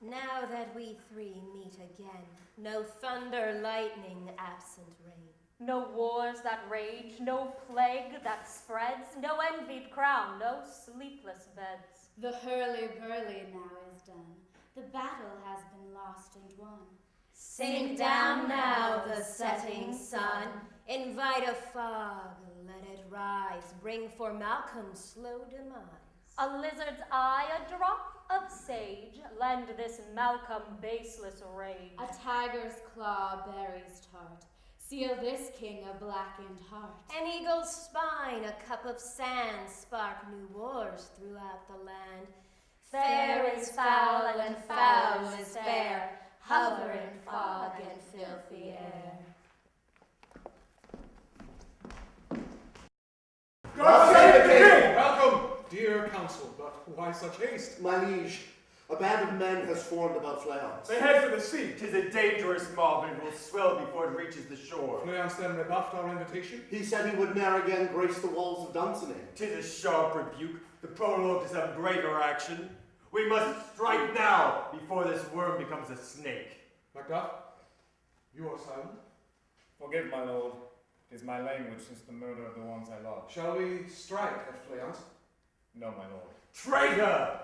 Now that we three meet again, no thunder, lightning, absent rain. No wars that rage, no plague that spreads, no envied crown, no sleepless beds. The hurly-burly now is done. The battle has been lost and won. Sink down now the setting sun. Invite a fog, let it rise. Bring for Malcolm's slow demise. A lizard's eye, a drop of sage, lend this Malcolm baseless rage. A tiger's claw berries tart, seal this king a blackened heart. An eagle's spine, a cup of sand, spark new wars throughout the land. Fair is foul and foul is fair, hover in fog and filthy air. God save the king! Welcome, dear council, but why such haste? My liege, a band of men has formed about Fleance. They head for the sea. 'Tis a dangerous mob and will swell before it reaches the shore. Fleance then rebuffed our invitation? He said he would ne'er again grace the walls of Dunsinane. 'Tis a sharp rebuke, the prologue to some greater action. We must strike now before this worm becomes a snake. Macbeth, you are silent. Forgive, my lord. It is my language since the murder of the ones I love. Shall we strike at Fleance? No, my lord. Traitor!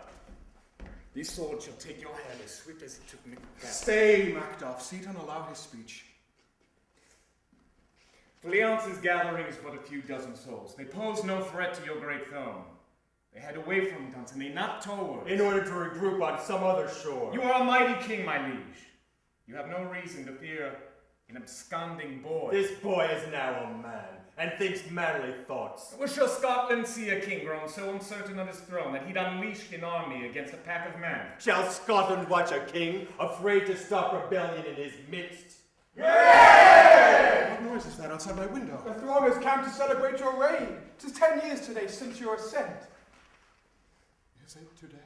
This sword shall take your hand as swift as it took Macbeth. Stay, Macduff. Sit and allow his speech. Fleance's gathering is but a few dozen souls. They pose no threat to your great throne. They head away from Dunsinane, not toward. In order to regroup on some other shore. You are a mighty king, my liege. You have no reason to fear an absconding boy. This boy is now a man, and thinks manly thoughts. Or shall Scotland see a king grown so uncertain of his throne that he'd unleashed an army against a pack of men? Shall Scotland watch a king, afraid to stop rebellion in his midst? What noise is that outside my window? The throng has come to celebrate your reign. 'Tis 10 years today since your ascent. Is it today?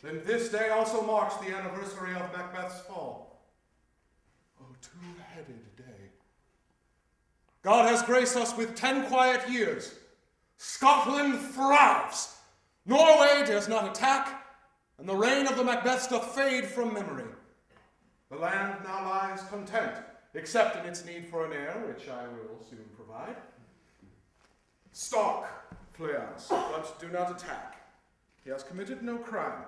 Then this day also marks the anniversary of Macbeth's fall. Oh, two-headed day. God has graced us with 10 quiet years. Scotland thrives. Norway dares not attack, and the reign of the Macbeths doth fade from memory. The land now lies content, except in its need for an heir, which I will soon provide. Stalk Fleance, but do not attack. He has committed no crime.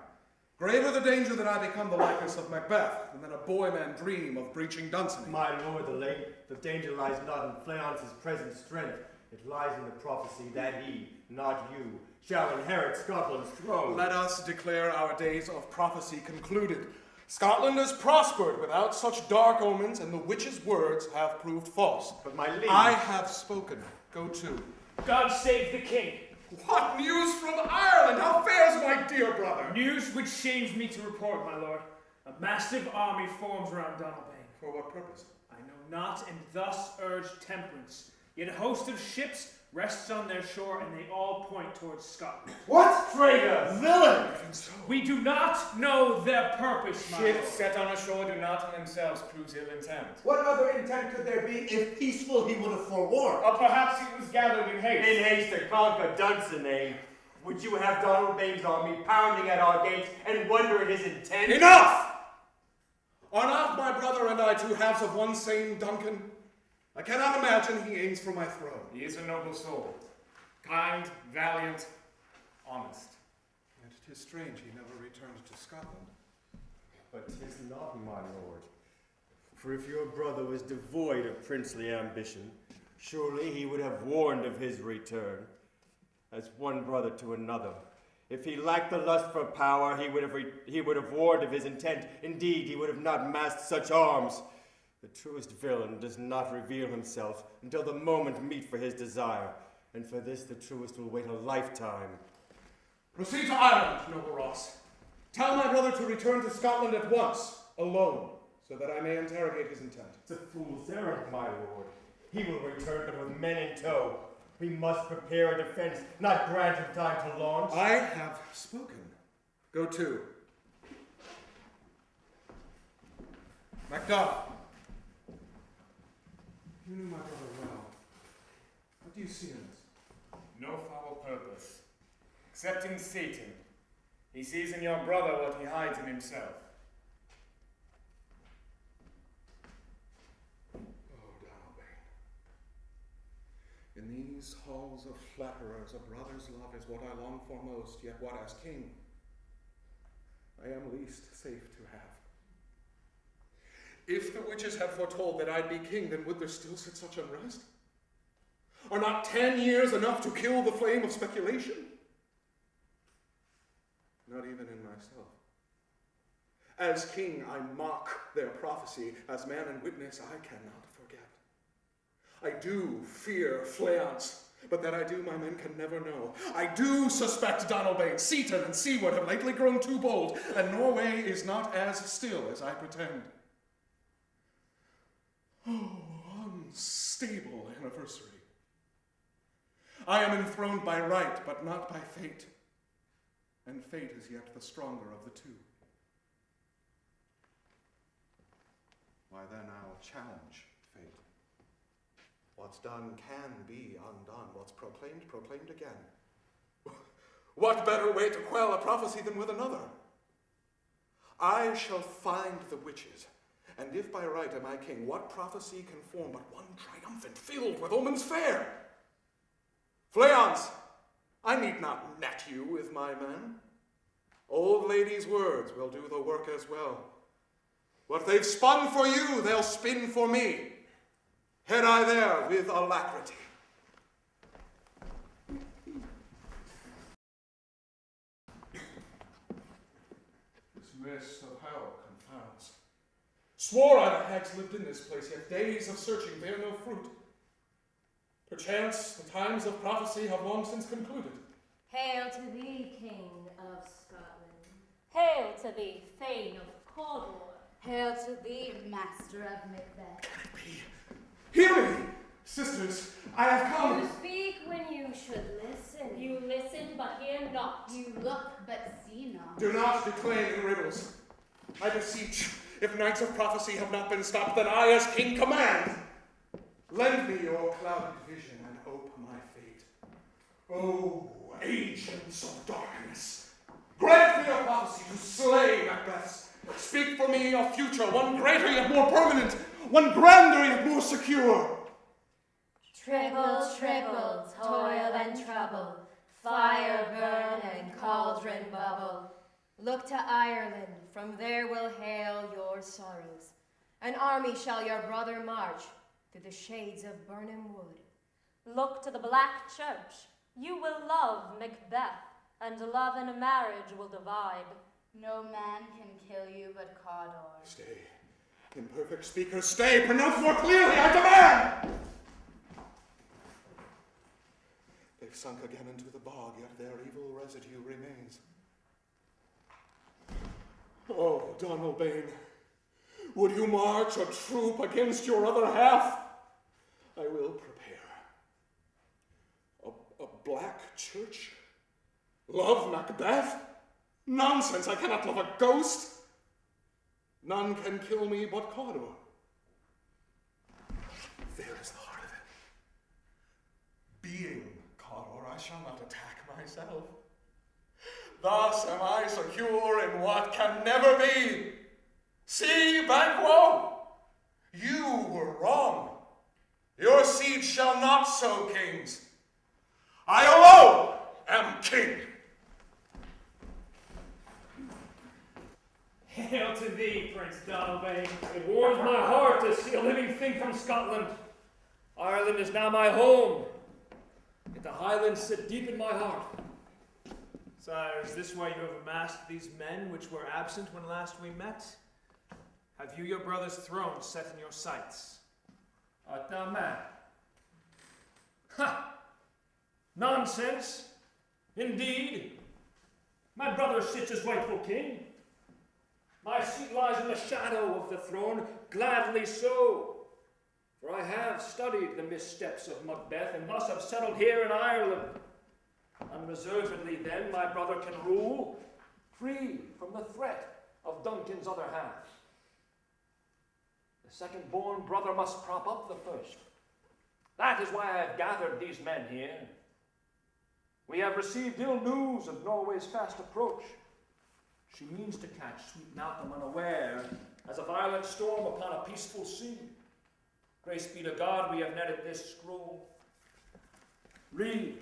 Greater the danger that I become the likeness of Macbeth than that a boy man dream of breaching Dunsinane. My lord, the danger lies not in Fleance's present strength. It lies in the prophecy that he, not you, shall inherit Scotland's throne. Let us declare our days of prophecy concluded. Scotland has prospered without such dark omens, and the witch's words have proved false. But my liege... I have spoken. Go to. God save the king. What news from Ireland? How fares my dear brother? News which shames me to report, my lord. A massive army forms around Donalbain. For what purpose? I know not, and thus urge temperance. Yet a host of ships rests on their shore, and they all point towards Scotland. What? Traitor! Villain! Even so. We do not know their purpose, my lord. Ships set on a shore do not in themselves prove ill intent. What other intent could there be? If peaceful, he would have forewarned. Or perhaps he was gathered in haste. In haste to conquer Dunsinane, would you have Donalbain's army pounding at our gates and wonder at his intent? Enough! Are not my brother and I two halves of one same Duncan? I cannot imagine he aims for my throne. He is a noble soul. Kind, valiant, honest. Yet 'tis strange he never returned to Scotland. But 'tis not, my lord. For if your brother was devoid of princely ambition, surely he would have warned of his return, as one brother to another. If he lacked the lust for power, he would have warned of his intent. Indeed, he would have not massed such arms. The truest villain does not reveal himself until the moment meet for his desire, and for this the truest will wait a lifetime. Proceed to Ireland, noble Ross. Tell my brother to return to Scotland at once, alone, so that I may interrogate his intent. It's a fool's errand, my lord. He will return, but with men in tow. We must prepare a defense, not grant him time to launch. I have spoken. Go to. Macduff. You knew my brother well. What do you see in this? No foul purpose, except in Satan. He sees in your brother what he hides in himself. Oh, Donalbain. In these halls of flatterers, a brother's love is what I long for most, yet what as king I am least safe to have. If the witches had foretold that I'd be king, then would there still sit such unrest? Are not 10 years enough to kill the flame of speculation? Not even in myself. As king, I mock their prophecy. As man and witness, I cannot forget. I do fear Fleance, but that I do my men can never know. I do suspect Donalbain, Seaton, and Seaward have lately grown too bold, and Norway is not as still as I pretend. Oh, unstable anniversary. I am enthroned by right, but not by fate, and fate is yet the stronger of the two. Why then I'll challenge fate. What's done can be undone. What's proclaimed, proclaimed again. What better way to quell a prophecy than with another? I shall find the witches, and if by right am I king, what prophecy can form but one triumphant, filled with omens fair? Fleance, I need not net you with my men. Old ladies' words will do the work as well. What they've spun for you, they'll spin for me. Head I there with alacrity. This mist of hell confounds. Swore I the hags lived in this place, yet days of searching bear no fruit. Perchance the times of prophecy have long since concluded. Hail to thee, King of Scotland. Hail to thee, Thane of Cawdor. Hail to thee, master of Macbeth. Can it be? Hear me! Sisters, I have come. You speak when you should listen. You listen, but hear not. You look, but see not. Do not declaim in riddles. I beseech, if nights of prophecy have not been stopped, then I as king command. Lend me your clouded vision and ope my fate. Oh, agents of darkness, grant me a prophecy to slay Macbeth. Speak for me a future, one greater yet more permanent, one grander yet more secure. Triple, triple, toil and trouble, fire burn and cauldron bubble. Look to Ireland, from there will hail your sorrows. An army shall your brother march through the shades of Birnam Wood. Look to the Black Church. You will love Macbeth, and love and marriage will divide. No man can kill you but Cawdor. Stay, imperfect speaker, stay! Pronounce more clearly, I demand! They've sunk again into the bog, yet their evil residue remains. Oh, Donalbain, would you march a troop against your other half? I will prepare. A black church? Love Macbeth? Nonsense, I cannot love a ghost. None can kill me but Cawdor. There is the heart of it. Being Cawdor, I shall not attack myself. Thus am I secure in what can never be. See, Banquo, you were wrong. Your seed shall not sow kings. I alone am king. Hail to thee, Prince Donalbain. It warms my heart to see a living thing from Scotland. Ireland is now my home, yet the Highlands sit deep in my heart. Sire, is this why you have amassed these men which were absent when last we met? Have you your brother's throne set in your sights? Art thou mad? Ha! Nonsense! Indeed! My brother sits as rightful king. My seat lies in the shadow of the throne, gladly so. For I have studied the missteps of Macbeth, and thus have settled here in Ireland. Unreservedly then my brother can rule, free from the threat of Duncan's other half. The second-born brother must prop up the first. That is why I have gathered these men here. We have received ill news of Norway's fast approach, She means to catch sweet Malcolm unaware, as a violent storm upon a peaceful sea. Grace be to God, we have netted this scroll. Read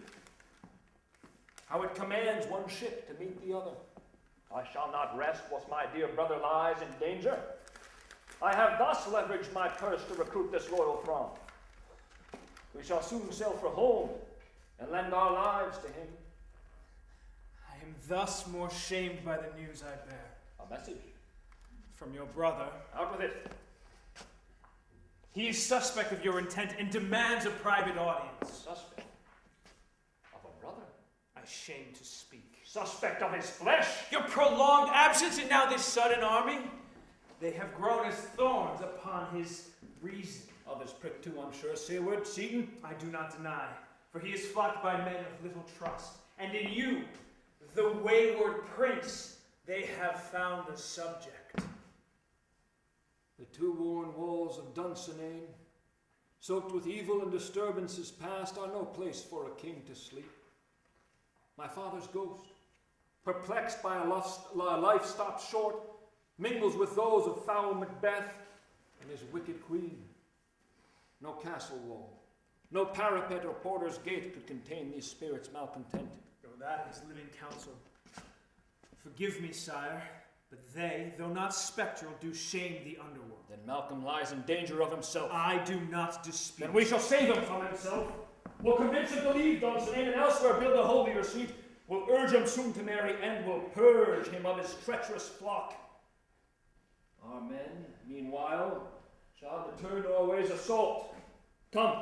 how it commands one ship to meet the other. I shall not rest whilst my dear brother lies in danger. I have thus leveraged my purse to recruit this royal throng. We shall soon sail for home and lend our lives to him. I am thus more shamed by the news I bear. A message From your brother. out with it. He is suspect of your intent and demands a private audience. Suspect of a brother. I shame to speak. Suspect of his flesh. Your prolonged absence and now this sudden arming, they have grown as thorns upon his reason. Others prick too, I'm sure. Say a word, Seaton. I do not deny, for he is flocked by men of little trust. And in you, the wayward prince, they have found a subject. The two worn walls of Dunsinane, soaked with evil and disturbances past, are no place for a king to sleep. My father's ghost, perplexed by a life stopped short, mingles with those of foul Macbeth and his wicked queen. No castle wall, no parapet or porter's gate could contain these spirits malcontent. Though that is living counsel. Forgive me, sire, but they, though not spectral, do shame the underworld. Then Malcolm lies in danger of himself. I do not dispute. Then we shall save him from himself. We'll convince him to leave Dunsinane and elsewhere build a holier seat. We'll urge him soon to marry and we'll purge him of his treacherous flock. Our men, meanwhile, shall deter Norway's assault. Come,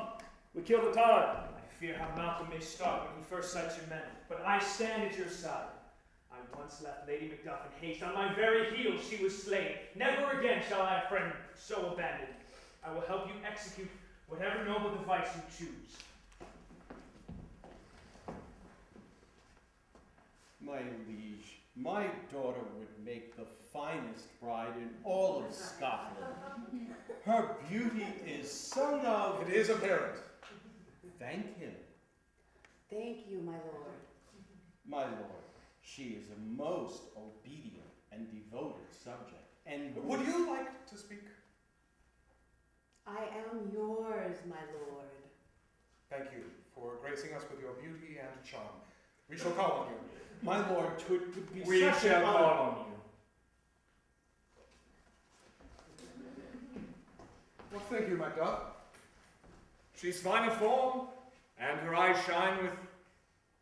we kill the time. I fear how Malcolm may start when he first sights your men, but I stand at your side. I once left Lady Macduff in haste. On my very heels she was slain. Never again shall I a friend so abandon. I will help you execute whatever noble device you choose. My liege, my daughter would make the finest bride in all of Scotland. Her beauty is sung of. It is apparent. Thank him. Thank you, my lord. My lord, she is a most obedient and devoted subject. And Would you like to speak? I am yours, my lord. Thank you for gracing us with your beauty and charm. We shall call on you. my lord, 'twould be We such shall an call honor. on you. Well, thank you, Macduff. She's fine of form, and her eyes shine with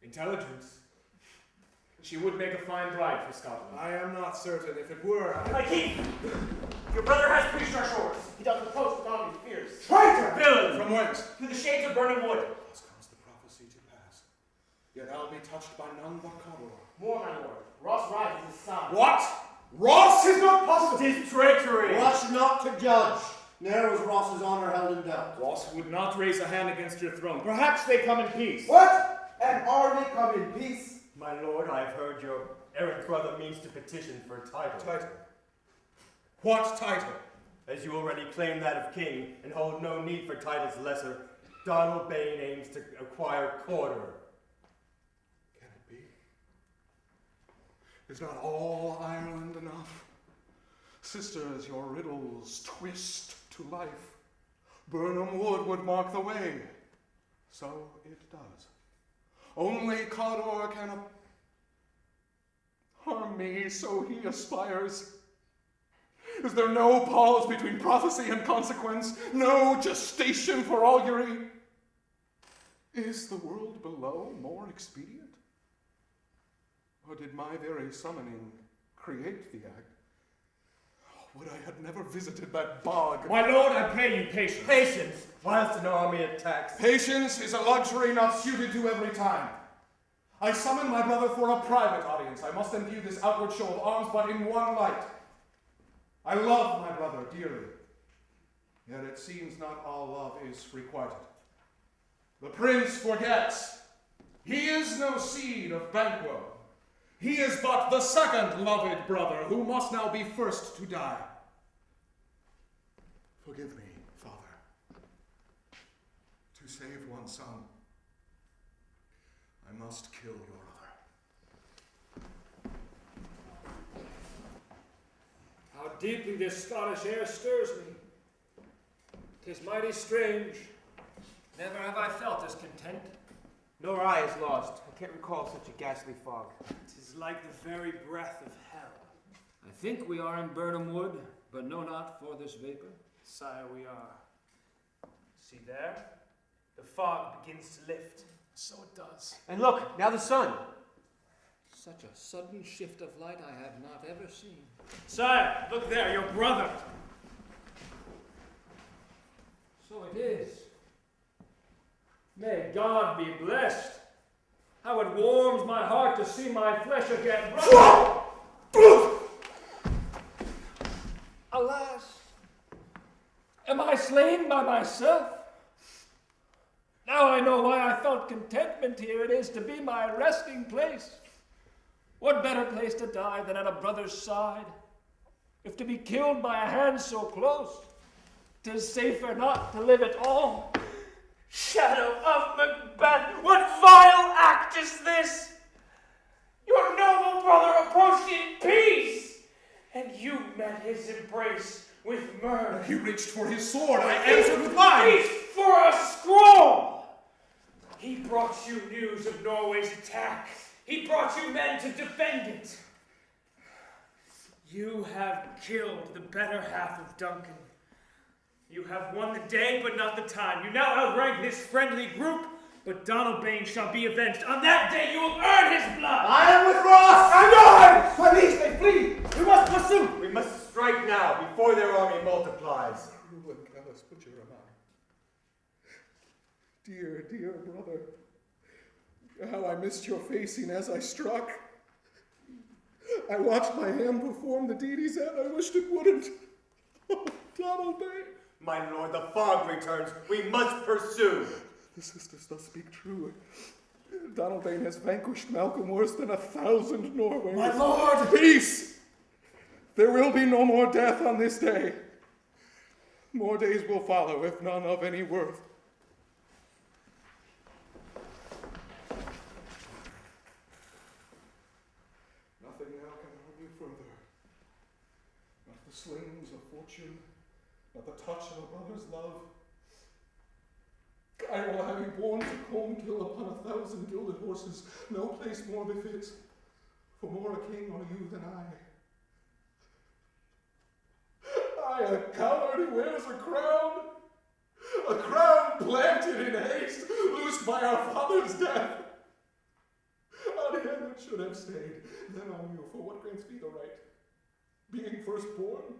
intelligence. She would make a fine bride for Scotland. I am not certain if it were. My king, your brother has breached our shores. He does reproach without any fears. Traitor! Villain! From whence? Through the shades of burning wood. Thus comes the prophecy to pass. Yet I'll be touched by none but Cawdor. More, my lord. Ross rides his son. What? Ross is not possible! 'Tis treachery. Rush not to judge. Ne'er was Ross's honor held in doubt. Ross would not raise a hand against your throne. Perhaps they come in peace. What? An army come in peace? My lord, I have heard your errant brother means to petition for a title. Title? What title? As you already claim that of king and hold no need for titles lesser, Donald Bain aims to acquire Cawdor. Can it be? Is not all Ireland enough? Sisters, your riddles twist to life. Burnham Wood would mark the way. So it does. Only Cawdor can harm me, so he aspires. Is there no pause between prophecy and consequence? No gestation for augury? Is the world below more expedient? Or did my very summoning create the act? Would I had never visited that bog. My lord, I pray you patience. Patience, whilst an army attacks. Patience is a luxury not suited to every time. I summon my brother for a private audience. I must then view this outward show of arms but in one light. I love my brother dearly, yet it seems not all love is requited. The prince forgets. He is no seed of Banquo. He is but the second loved brother who must now be first to die. Forgive me, Father. To save one son, I must kill your other. deeply this Scottish air stirs me. 'Tis mighty strange. Never have I felt this content. Nor I is lost. I can't recall such a ghastly fog. 'Tis like the very breath of hell. I think we are in Burnham Wood, but know not for this vapor. Sire, we are. See there? The fog begins to lift. So it does. And look, now the sun. Such a sudden shift of light I have not ever seen. Sire, look there, your brother. So it is. May God be blessed. How it warms my heart to see my flesh again. Alas, am I slain by myself? Now I know why I felt contentment here. It is to be my resting place. What better place to die than at a brother's side? If to be killed by a hand so close, 'tis safer not to live at all. Shadow of Macbeth, what vile act is this? Your noble brother approached in peace, and you met his embrace with murder. He reached for his sword. I answered with mine. Reached for a scroll. He brought you news of Norway's attack. He brought you men to defend it. You have killed the better half of Duncan. You have won the day, but not the time. You now outrank this friendly group, but Donald Bane shall be avenged. On that day, you will earn his blood. I am with Ross! And I! Police, they flee! We must pursue! We must strike now, before their army multiplies. Cruel and callous butcher am I. Dear, dear brother, how I missed your facing as I struck. I watched my hand perform the deed he said. I wished it wouldn't. Oh, Donald Bane. My lord, the fog returns. We must pursue. The sisters does speak true. Donald Bane has vanquished Malcolm worse than 1,000 Norways. My lord! Peace! There will be no more death on this day. More days will follow, if none of any worth. Nothing now can harm you further. Not the slings of fortune, not the touch of a brother's love. I will have you borne to Colmkill upon 1,000 gilded horses. No place more befits, for more a king are you than I, a coward who wears a crown planted in haste, loosed by our father's death. On him it should have stayed, then on you, for what grants me the right? Being firstborn?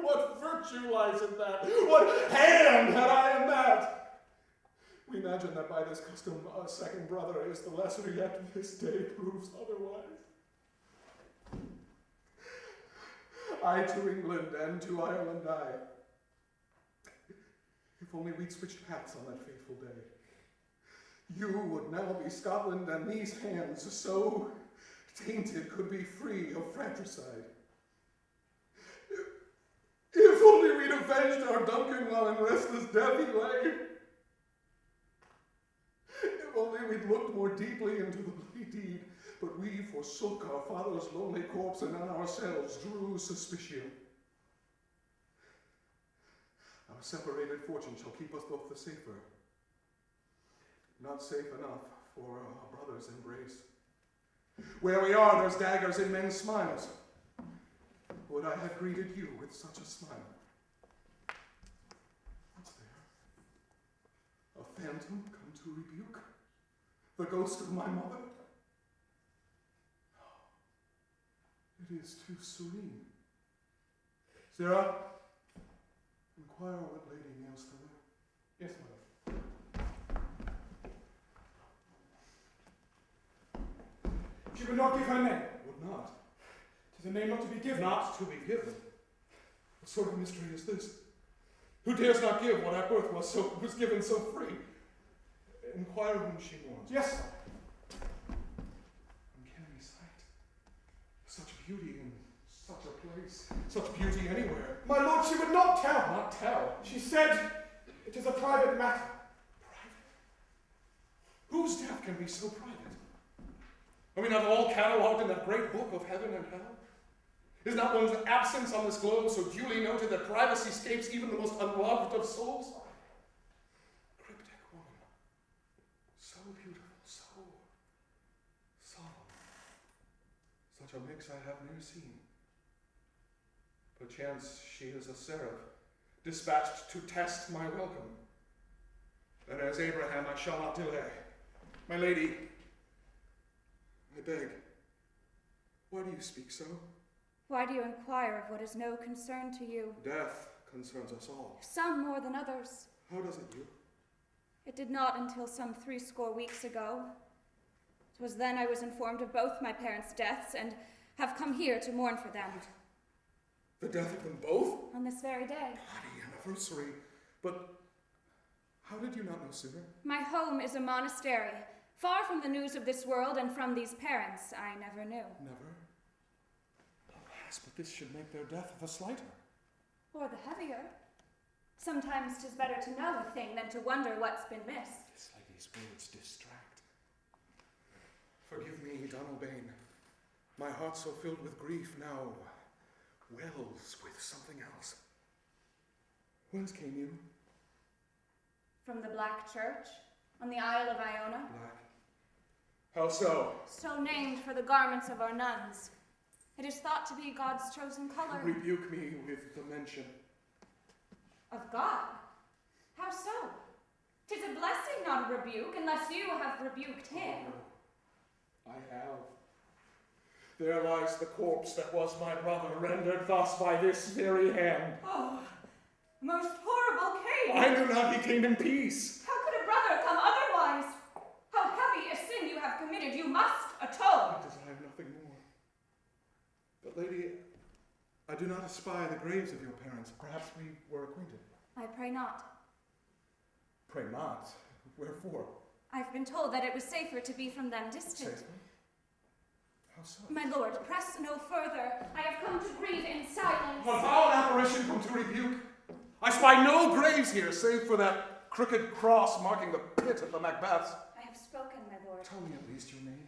What virtue lies in that? What hand had I in that? We imagine that by this custom a second brother is the lesser, yet this day proves otherwise. I to England and to Ireland I. If only we'd switched paths on that fateful day. You would now be Scotland, and these hands, so tainted, could be free of fratricide. If only we'd avenged our Duncan while in restless death he lay. If only we'd looked more deeply into the bloody deed, but we forsook our father's lonely corpse and on ourselves drew suspicion. Our separated fortune shall keep us both the safer. Not safe enough for our brother's embrace. Where we are, there's daggers in men's smiles. Would I have greeted you with such a smile? What's there? A phantom come to rebuke? The ghost of my mother? It is too serene. Sarah, inquire what Lady Nailstiller. Yes, madam. She would not give her name. Would not. 'Tis a name not to be given. Not to be given. What sort of mystery is this? Who dares not give what at birth was given so free? Inquire whom she mourns. Yes, sir. Uncanny sight. Such beauty in such a place. Such beauty anywhere. My lord, she would not tell. Not tell. She said it is a private matter. Private? Whose death can be so private? Are we not all catalogued in that great book of heaven and hell? Is not one's absence on this globe so duly noted that privacy escapes even the most unloved of souls? Cryptic woman, so beautiful, so solemn. Such a mix I have ne'er seen. Perchance she is a seraph, dispatched to test my welcome. And as Abraham I shall not delay. My lady, I beg, why do you speak so? Why do you inquire of what is no concern to you? Death concerns us all. Some more than others. How does it you? It did not until some 60 weeks ago. 'Twas then I was informed of both my parents' deaths and have come here to mourn for them. The death of them both? On this very day. Bloody anniversary. But how did you not know sooner? My home is a monastery, far from the news of this world and from these parents I never knew. Never? Alas, but this should make their death the slighter. Or the heavier. Sometimes 'tis better to know a thing than to wonder what's been missed. This lady's words distract. Forgive me, Donald Bain. My heart so filled with grief now wells with something else. Whence came you? From the Black Church, on the Isle of Iona. Black. How so? So named for the garments of our nuns. It is thought to be God's chosen color. Rebuke me with the mention. Of God? How so? 'Tis a blessing, not a rebuke, unless you have rebuked him. Oh, I have. There lies the corpse that was my brother, rendered thus by this very hand. Oh, most horrible Cain! I knew not he came in peace. How could a brother come otherwise? How heavy a sin you have committed, you must atone. I desire nothing more. But, lady, I do not espy the graves of your parents. Perhaps we were acquainted. I pray not. Pray not. Wherefore? I've been told that it was safer to be from them distant. Safer? How so? My lord, press no further. I have come to grieve in silence. For foul apparition come to rebuke. I spy no graves here, save for that crooked cross marking the pit of the Macbeths. I have spoken, my lord. Tell me at least your name.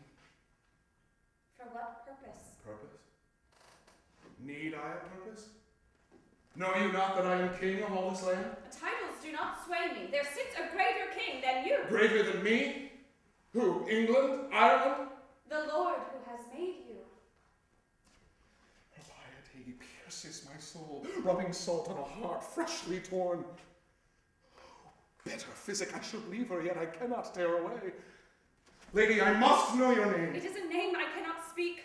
For what purpose? Purpose? Need I a purpose? Know you not that I am king of all this land? Titles do not sway me. There sits a greater king than you. Greater than me? Who? England? Ireland? The Lord who has made you. Her piety pierces my soul, rubbing salt on a heart freshly torn. Oh, bitter physic, I should leave her, yet I cannot tear away. Lady, I must know your name. It is a name I cannot speak,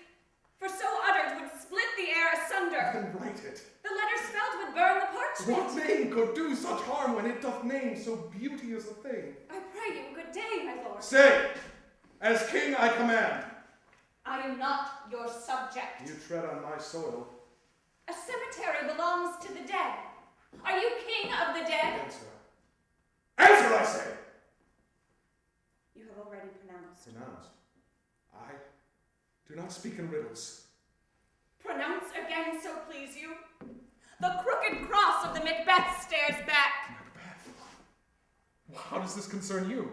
for so uttered would split the air asunder. Then write it. The letter spelled would burn the parchment. What name could do such harm when it doth name so beauteous a thing? I pray you, good day, my lord. Say, as king I command. I am not your subject. You tread on my soil. A cemetery belongs to the dead. Are you king of the dead? Answer. Answer, I say! You have already pronounced. Pronounced. I do not speak in riddles. Pronounce again, so please you. The crooked cross of the Macbeth stares back. Macbeth? How does this concern you?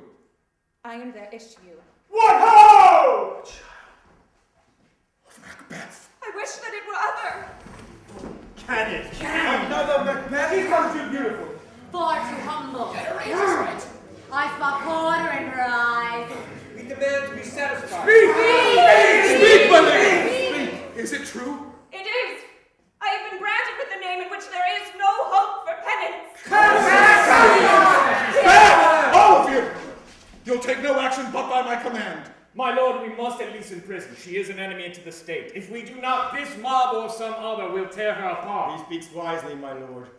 I am their issue. What ho! Child of Macbeth. I wish that it were other. Can it? Another Macbeth? He comes too beautiful. Far too humble. I saw horror in her eyes. We demand to be satisfied. Speak, my lady! Speak! Is it true? It is. I have been branded with a name in which there is no hope for penance. Back! All of you! You'll take no action but by my command. My lord, we must at least imprison. She is an enemy to the state. If we do not, this mob or some other will tear her apart. He speaks wisely, my lord.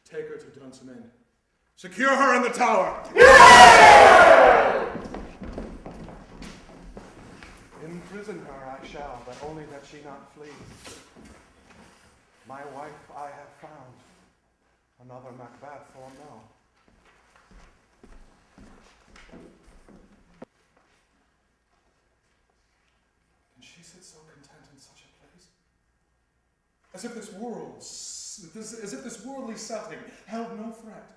Take her to Johnson Inn. Secure her in the tower. Imprison her I shall, but only that she not flee. My wife I have found, another Macbeth or no. Can she sit so content in such a place? As if this worldly setting held no threat.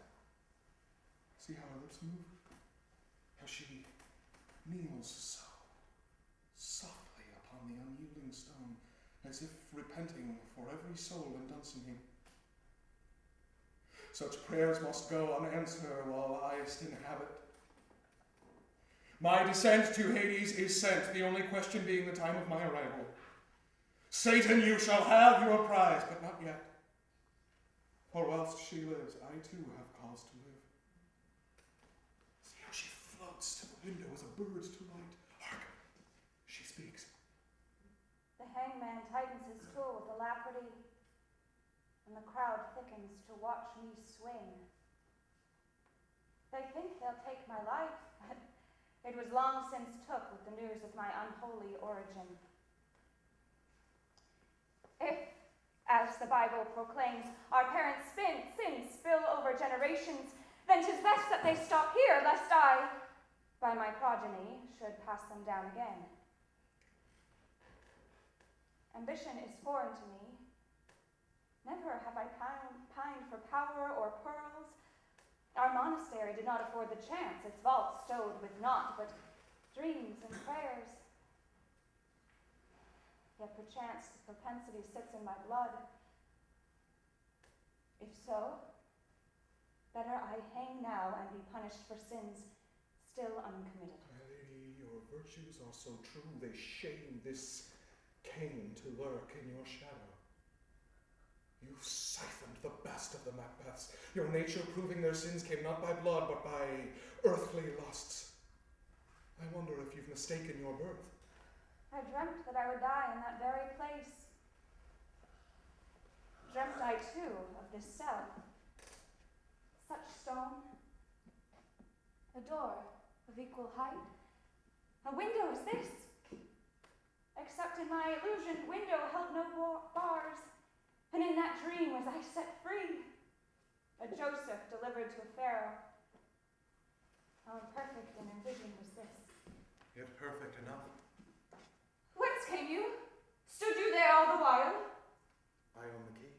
See how her lips move? How she kneels so softly upon the unyielding stone, as if repenting for every soul and Dunsinane. Such prayers must go unanswered while I still inhabit. My descent to Hades is sent, the only question being the time of my arrival. Satan, you shall have your prize, but not yet. For whilst she lives, I too have cause to live. See how she floats to the window as a bird to light. Hark! She speaks. The hangman tightens his tool with alacrity, and the crowd thickens to watch me swing. They think they'll take my life, but it was long since took with the news of my unholy origin. If, as the Bible proclaims, our parents' sins spill over generations, then 'tis best that they stop here, lest I, by my progeny, should pass them down again. Ambition is foreign to me. Never have I pined for power or pearls. Our monastery did not afford the chance, its vaults stowed with naught but dreams and prayers. Yet perchance the propensity sits in my blood. If so, better I hang now and be punished for sins still uncommitted. My lady, your virtues are so true, they shame this Cain to lurk in your shadow. You siphoned the best of the Macbeths. Your nature proving their sins came not by blood, but by earthly lusts. I wonder if you've mistaken your birth. I dreamt that I would die in that very place. Dreamt I, too, of this cell. Such stone. A door of equal height. A window as this. Except in my illusion, window held no bars. And in that dream was I set free. A Joseph delivered to a Pharaoh. How imperfect an envision was this. Yet perfect enough. Whence came you? Stood you there all the while? I own the key.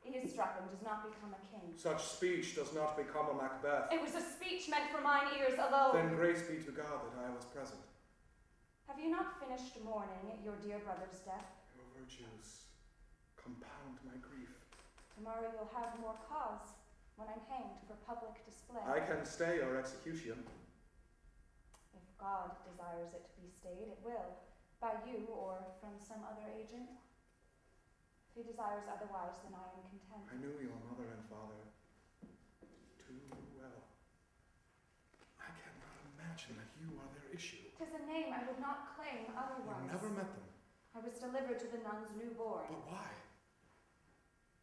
Eavesdropping does not become a king. Such speech does not become a Macbeth. It was a speech meant for mine ears alone. Then grace be to God that I was present. Have you not finished mourning at your dear brother's death? Your virtues compound my grief. Tomorrow you'll have more cause when I'm hanged for public display. I can stay your execution. If God desires it to be stayed, it will, by you or from some other agent. If he desires otherwise, then I am content. I knew your mother and father too well. I cannot imagine that you are their issue. 'Tis a name I would not claim otherwise. You never met them. I was delivered to the nuns newborn. But why?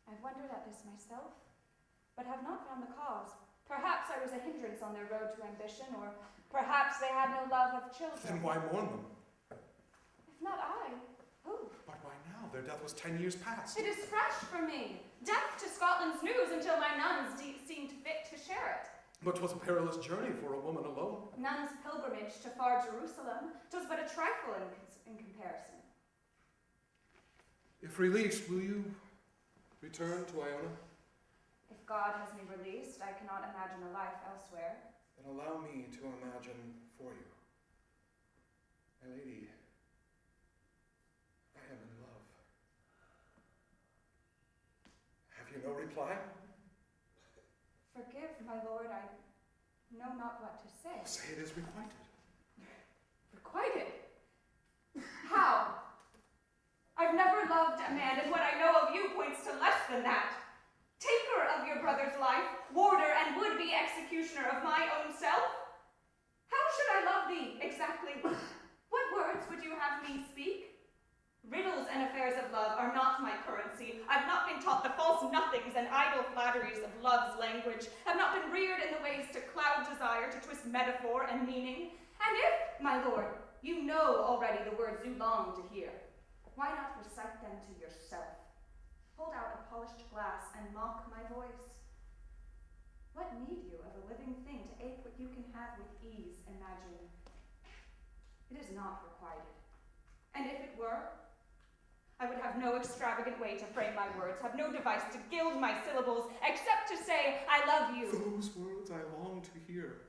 I've wondered at this myself, but have not found the cause. Perhaps I was a hindrance on their road to ambition, or perhaps they had no love of children. Then why mourn them? If not I, who? But why now? Their death was 10 years past. It is fresh for me. Death to Scotland's news until my nuns seemed fit to share it. But 'twas a perilous journey for a woman alone. Nuns' pilgrimage to far Jerusalem, 'twas but a trifle in comparison. If released, will you return to Iona? If God has me released, I cannot imagine a life elsewhere. Then allow me to imagine for you. My lady, I am in love. Have you no reply? Forgive, my lord, I know not what to say. Say it is requited. Requited? How? I've never loved a man, and what I know of you points to less than that. Taker of your brother's life, warder and would-be executioner of my own self. How should I love thee, exactly? What words would you have me speak? Riddles and affairs of love are not my currency. I've not been taught the false nothings and idle flatteries of love's language. I've not been reared in the ways to cloud desire, to twist metaphor and meaning. And if, my lord, you know already the words you long to hear, why not recite them to yourself? Hold out a polished glass and mock my voice. What need you of a living thing to ape what you can have with ease imagine? It is not requited. And if it were, I would have no extravagant way to frame my words, have no device to gild my syllables, except to say, I love you. Those words I long to hear.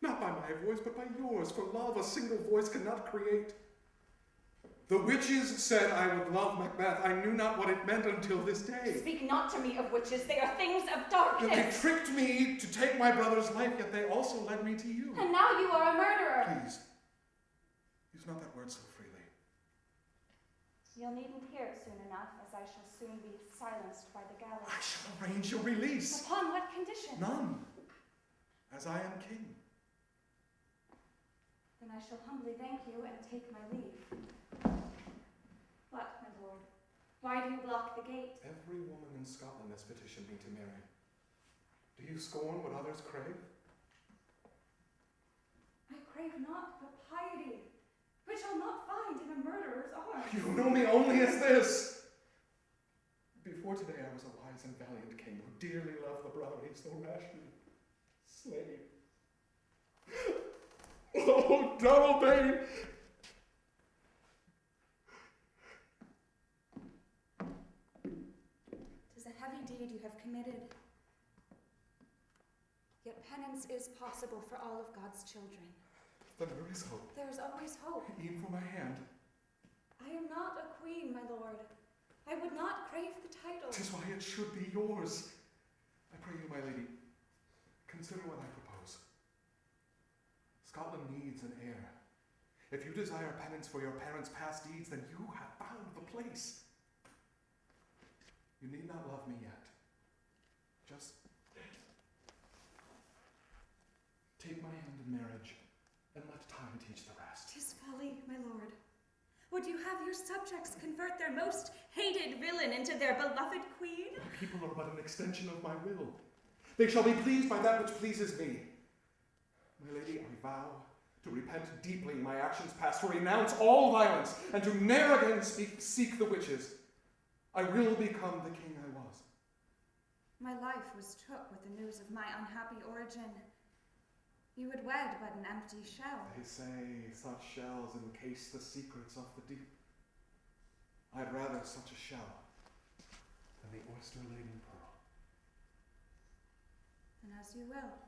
Not by my voice, but by yours, for love a single voice cannot create. The witches said I would love Macbeth. I knew not what it meant until this day. Speak not to me of witches. They are things of They darkness. tricked me to take my brother's life, yet they also led me to you. And now you are a murderer. Please, use not that word so freely. You'll needn't hear it soon enough, as I shall soon be silenced by the gallows. I shall arrange your release. Upon what condition? None, as I am king. Then I shall humbly thank you and take my leave. What, my lord? Why do you block the gate? Every woman in Scotland has petitioned me to marry. Do you scorn what others crave? I crave not but piety, which I'll not find in a murderer's arms. You know me only as this. Before today I was a wise and valiant king who dearly loved the brother he so rashly slayed. Oh, double bane! Tis a heavy deed you have committed. Yet penance is possible for all of God's children. Then there is hope. There is always hope. Even for my hand. I am not a queen, my lord. I would not crave the title. 'Tis why it should be yours. I pray you, my lady, consider what I propose. Scotland needs an heir. If you desire penance for your parents' past deeds, then you have found the place. You need not love me yet. Just take my hand in marriage, and let time teach the rest. 'Tis folly, my lord. Would you have your subjects convert their most hated villain into their beloved queen? My people are but an extension of my will. They shall be pleased by that which pleases me. My lady, I vow to repent deeply my actions past, to renounce all violence, and to ne'er again seek the witches. I will become the king I was. My life was took with the news of my unhappy origin. You would wed but an empty shell. They say such shells encase the secrets of the deep. I'd rather such a shell than the oyster-laden pearl. And as you will.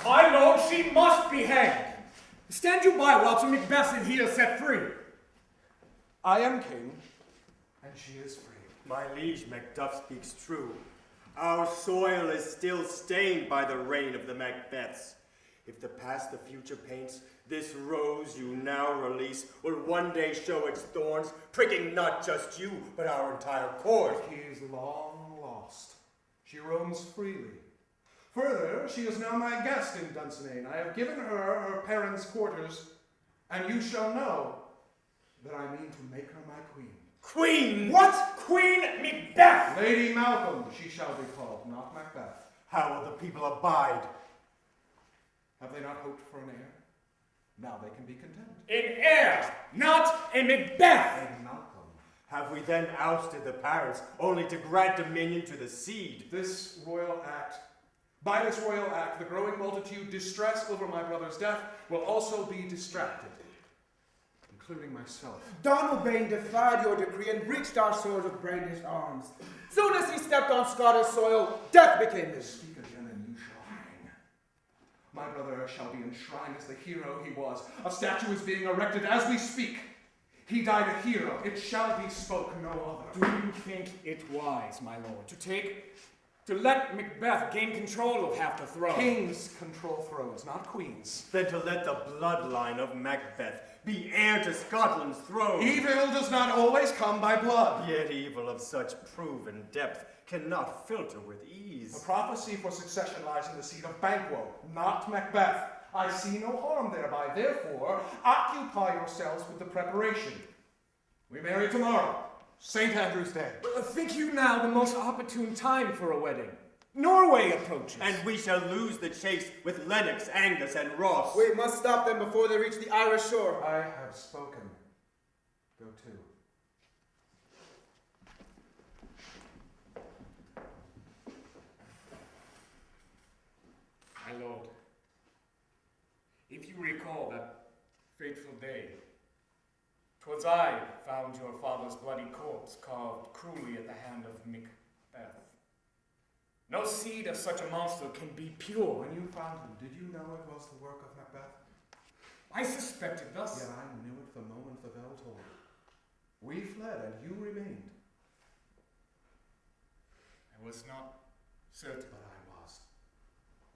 My lord, she must be hanged. Stand you by while to Macbeth and he is set free. I am king, and she is free. My liege, Macduff speaks true. Our soil is still stained by the reign of the Macbeths. If the past the future paints, this rose you now release will one day show its thorns, pricking not just you, but our entire court. He is long lost. She roams freely. Further, she is now my guest in Dunsinane. I have given her her parents' quarters, and you shall know that I mean to make her my queen. Queen? What? Queen Macbeth? Lady Malcolm, she shall be called, not Macbeth. How will the people abide? Have they not hoped for an heir? Now they can be content. An heir, not a Macbeth. Lady Malcolm. Have we then ousted the parents, only to grant dominion to the seed? By this royal act, the growing multitude distressed over my brother's death will also be distracted, including myself. Donald Bane defied your decree and breached our swords with brandished arms. Soon as he stepped on Scottish soil, death became his. Speak again and you shall hang. My brother shall be enshrined as the hero he was. A statue is being erected as we speak. He died a hero. It shall be spoke no other. Do you think it wise, my lord, to let Macbeth gain control of half the throne? Kings control thrones, not queens. Then to let the bloodline of Macbeth be heir to Scotland's throne. Evil does not always come by blood. Yet evil of such proven depth cannot filter with ease. The prophecy for succession lies in the seat of Banquo, not Macbeth. I see no harm thereby. Therefore, occupy yourselves with the preparation. We marry tomorrow, St. Andrew's Day. Think you now the most opportune time for a wedding? Norway approaches. And we shall lose the chase with Lennox, Angus, and Ross. We must stop them before they reach the Irish shore. I have spoken. Go to. My lord, if you recall that fateful day, 'twas I vowed found your father's bloody corpse carved cruelly at the hand of Macbeth. No seed of such a monster can be pure. When you found him, did you know it was the work of Macbeth? I suspected thus. Yet I knew it the moment the bell tolled. We fled, and you remained. I was not certain. But I was,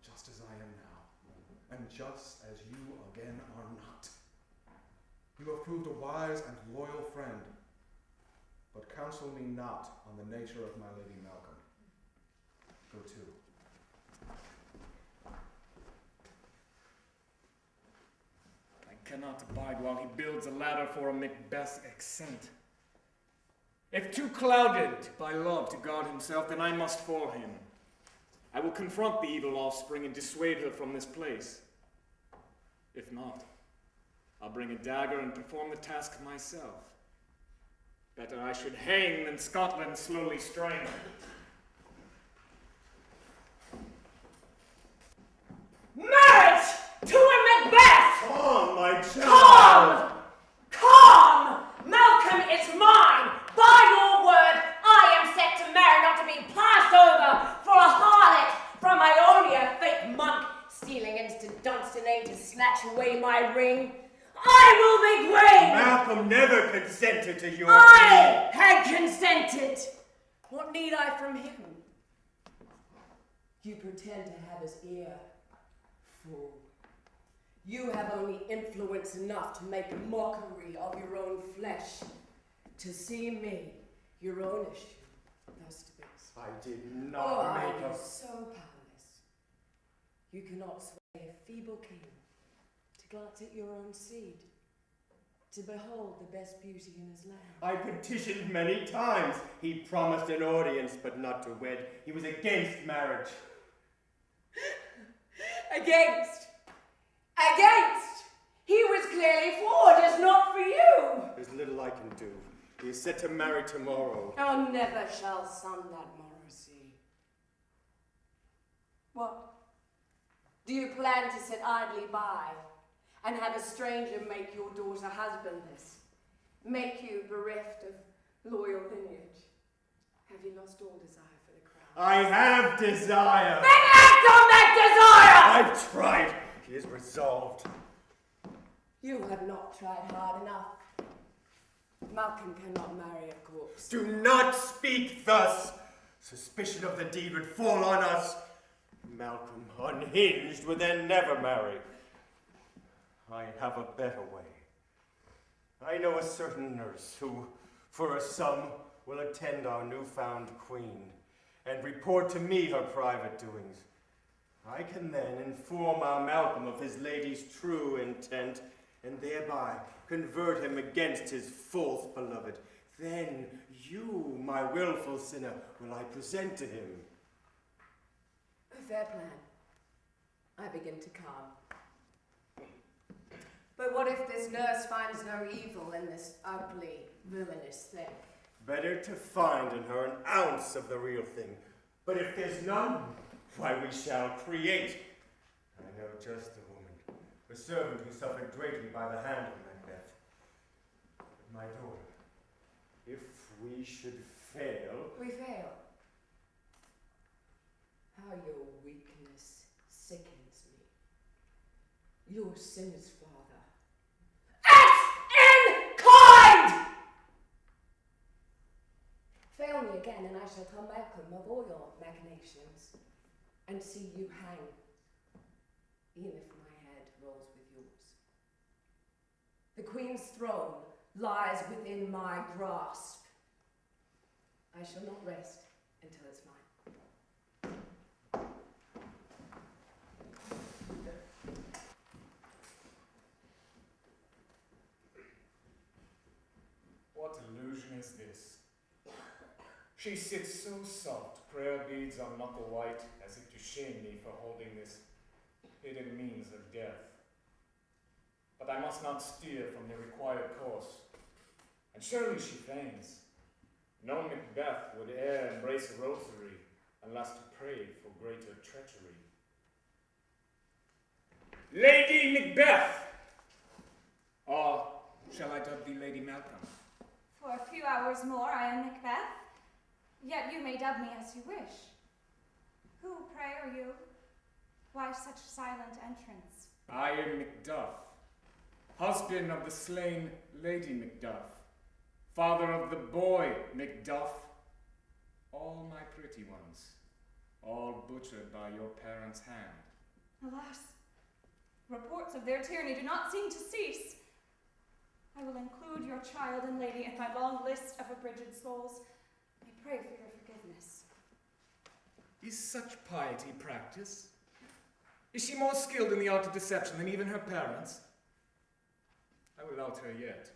just as I am now, and just as you again are not. You have proved a wise and loyal friend, but counsel me not on the nature of my Lady Malcolm. Go to. I cannot abide while he builds a ladder for a Macbeth's ascent. If too clouded by love to guard himself, then I must for him. I will confront the evil offspring and dissuade her from this place. If not, I'll bring a dagger and perform the task myself. Better I should hang than Scotland slowly strangle. Marriage to a Macbeth! Come, my child! Come! Come! Malcolm is mine! By your word, I am set to marry, not to be passed over for a harlot from Ionia, fake monk, stealing instant Dunstan aid to snatch away my ring. I will make way! Malcolm never consented to your I had consented! What need I from him? You pretend to have his ear. Fool. You have only influence enough to make a mockery of your own flesh. To see me, your own issue, thus to be. I did Oh, not I make am a... so powerless. You cannot sway a feeble king to glance at your own seed, to behold the best beauty in his land. I petitioned many times. He promised an audience, but not to wed. He was against marriage. Against! He was clearly for, just not for you. There's little I can do. He is set to marry tomorrow. Oh, never shall son that morrow see. What? Do you plan to sit idly by and have a stranger make your daughter husbandless? Make you bereft of loyal lineage? Have you lost all desire for the crown? I have desire. Then act on that desire! I've tried. He is resolved. You have not tried hard enough. Malcolm cannot marry a corpse. Do not speak thus. Suspicion of the deed would fall on us. Malcolm, unhinged, would then never marry. I have a better way. I know a certain nurse who, for a sum, will attend our newfound queen and report to me her private doings. I can then inform our Malcolm of his lady's true intent and thereby convert him against his false beloved. Then you, my willful sinner, will I present to him. A fair plan. I begin to calm. But what if this nurse finds no evil in this ugly, villainous thing? Better to find in her an ounce of the real thing. But if there's none, why we shall create. I know just the woman, the servant who suffered greatly by the hand of Macbeth. My daughter, if we should fail... We fail. How your weakness sickens me. Your sinner's father. Act in kind! Fail me again, and I shall tell Malcolm of all your machinations, and see you hang, even if my head rolls with yours. The Queen's throne lies within my grasp. I shall not rest until it's mine. What illusion is this? She sits so soft, prayer beads on knuckle white, as if to shame me for holding this hidden means of death. But I must not steer from the required course. And surely she feigns. No Macbeth would e'er embrace a rosary, unless to pray for greater treachery. Lady Macbeth! Or shall I dub thee Lady Malcolm? For a few hours more I am Macbeth, yet you may dub me as you wish. Who, pray, are you? Why such silent entrance? I am Macduff, husband of the slain Lady Macduff, father of the boy Macduff, all my pretty ones, all butchered by your parents' hand. Alas, reports of their tyranny do not seem to cease. I will include your child and lady in my long list of abridged souls. I pray for your forgiveness. Is such piety practice? Is she more skilled in the art of deception than even her parents? I will out her yet.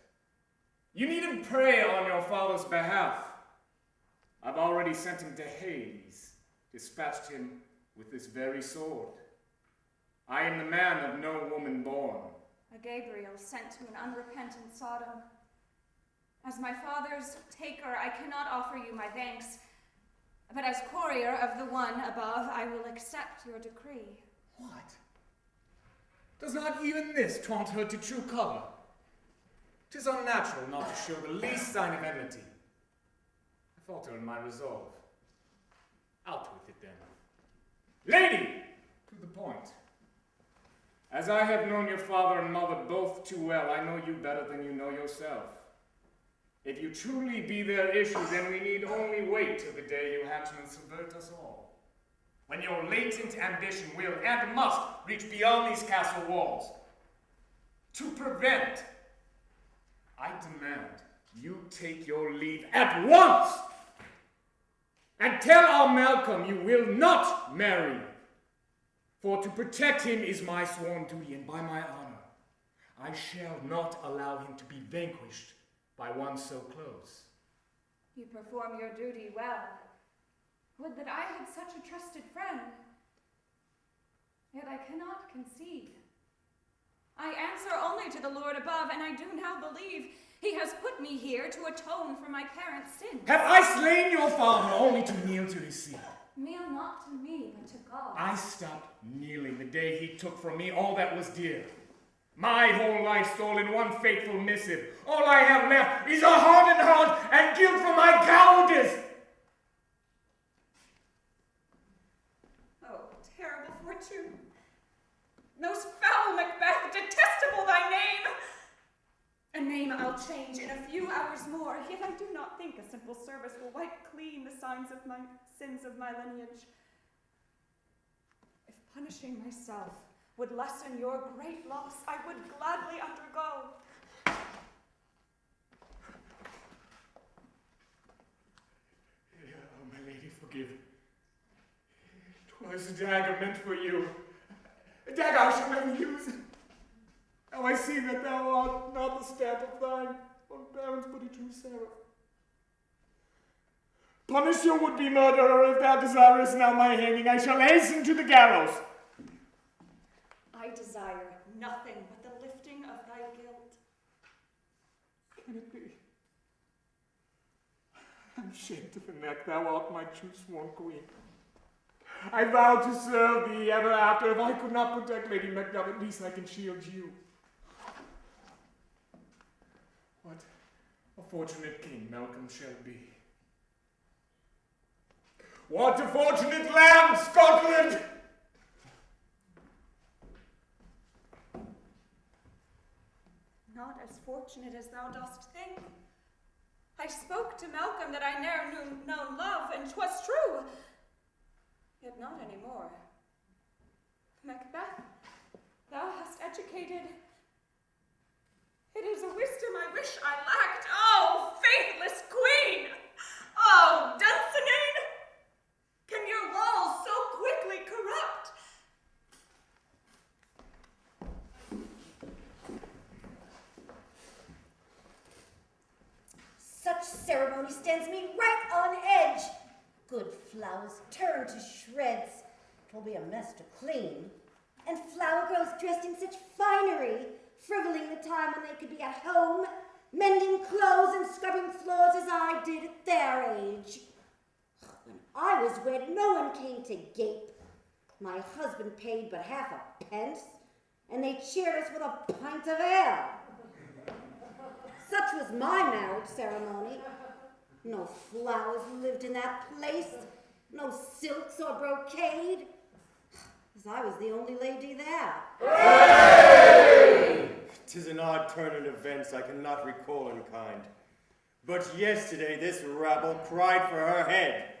You needn't pray on your father's behalf. I've already sent him to Hades, dispatched him with this very sword. I am the man of no woman born. A Gabriel sent to an unrepentant Sodom. As my father's taker, I cannot offer you my thanks, but as courier of the one above, I will accept your decree. What? Does not even this taunt her to true color? 'Tis unnatural not to show the least sign of enmity. I falter in my resolve. Out with it then. Lady! To the point. As I have known your father and mother both too well, I know you better than you know yourself. If you truly be their issue, then we need only wait till the day you hatch and subvert us all. When your latent ambition will and must reach beyond these castle walls. To prevent, I demand you take your leave at once and tell our Malcolm you will not marry. For to protect him is my sworn duty, and by my honor, I shall not allow him to be vanquished by one so close. You perform your duty well. Would that I had such a trusted friend. Yet I cannot concede. I answer only to the Lord above, and I do now believe he has put me here to atone for my parents' sins. Have I slain your father only to kneel to his seat? Kneel not to me, but to God. I stopped kneeling the day he took from me all that was dear. My whole life stole in one fateful missive. All I have left is a hardened heart and guilt for my cowardice. Oh, terrible fortune. Most foul Macbeth, detestable thy name. A name I'll change in a few hours more, yet I do not think a simple service will wipe clean the signs of my sins of my lineage. If punishing myself would lessen your great loss, I would gladly undergo. Oh, my lady, forgive. 'Twas a dagger meant for you. A dagger I shall never use. Now I see that thou art not the stamp of thine own parents, but a true seraph. Punish your would-be murderer if thou desirest now my hanging. I shall hasten to the gallows. I desire nothing but the lifting of thy guilt. Can it be? I'm shamed to the neck, thou art my true sworn queen. I vow to serve thee ever after. If I could not protect Lady Macduff, at least I can shield you. What a fortunate king Malcolm shall be. What a fortunate land, Scotland! Not as fortunate as thou dost think. I spoke to Malcolm that I ne'er knew known love, and 'twas true. Yet not any more. Macbeth, thou hast educated. It is a wisdom I wish I lacked. Oh, faithless queen! Oh, Dunsinane! Can your walls so quickly corrupt? Such ceremony stands me right on edge. Good flowers turn to shreds. 'Twill be a mess to clean. And flower girls dressed in such finery, frivoling the time when they could be at home, mending clothes and scrubbing floors as I did at their age. When I was wed, no one came to gape. My husband paid but half a pence, and they cheered us with a pint of ale. Such was my marriage ceremony. No flowers lived in that place, no silks or brocade, as I was the only lady there. Hooray! 'Tis an odd turn in events I cannot recall in kind. But yesterday this rabble cried for her head.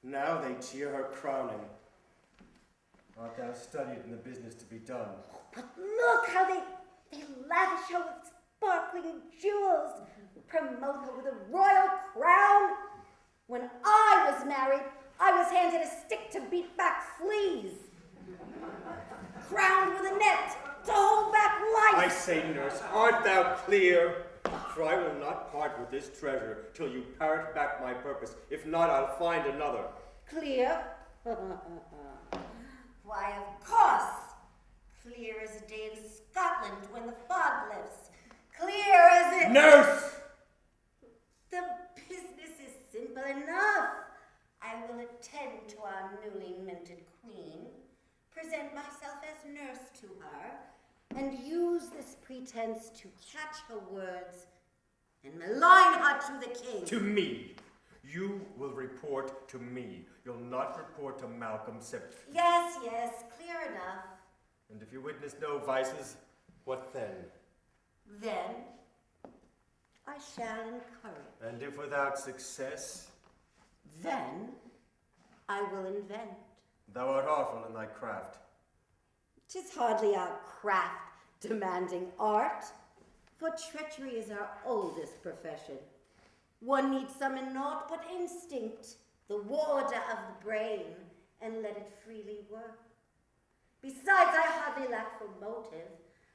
Now they cheer her crowning. Art thou studied in the business to be done? But look how they lavish her with sparkling jewels, promote her with a royal crown. When I was married, I was handed a stick to beat back fleas, crowned with a net to hold back life. I say, nurse, art thou clear? For I will not part with this treasure till you parrot back my purpose. If not, I'll find another. Clear? Why, of course. Clear as a day in Scotland when the fog lifts. Clear as it... Nurse! The business is simple enough. I will attend to our newly minted queen, present myself as nurse to her, and use this pretense to catch her words and malign her to the king. To me. You will report to me. You'll not report to Malcolm Sip. Yes, clear enough. And if you witness no vices, what then? Then I shall encourage. And if without success? Then I will invent. Thou art awful in thy craft. 'Tis hardly our craft demanding art, for treachery is our oldest profession. One needs summon naught but instinct, the warder of the brain, and let it freely work. Besides, I hardly lack for motive.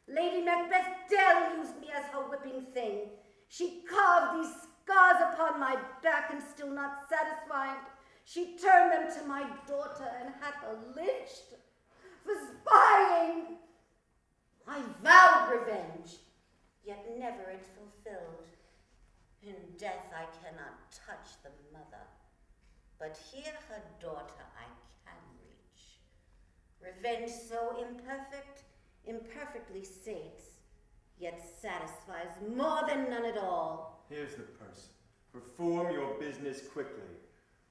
Lady Macbeth daily used me as her whipping thing. She carved these scars upon my back, and still not satisfied, she turned them to my daughter and had her lynched for spying. I vowed revenge, yet never it fulfilled. In death I cannot touch the mother, but here her daughter I can reach. Revenge so imperfect, imperfectly sates, yet satisfies more than none at all. Here's the purse. Perform your business quickly.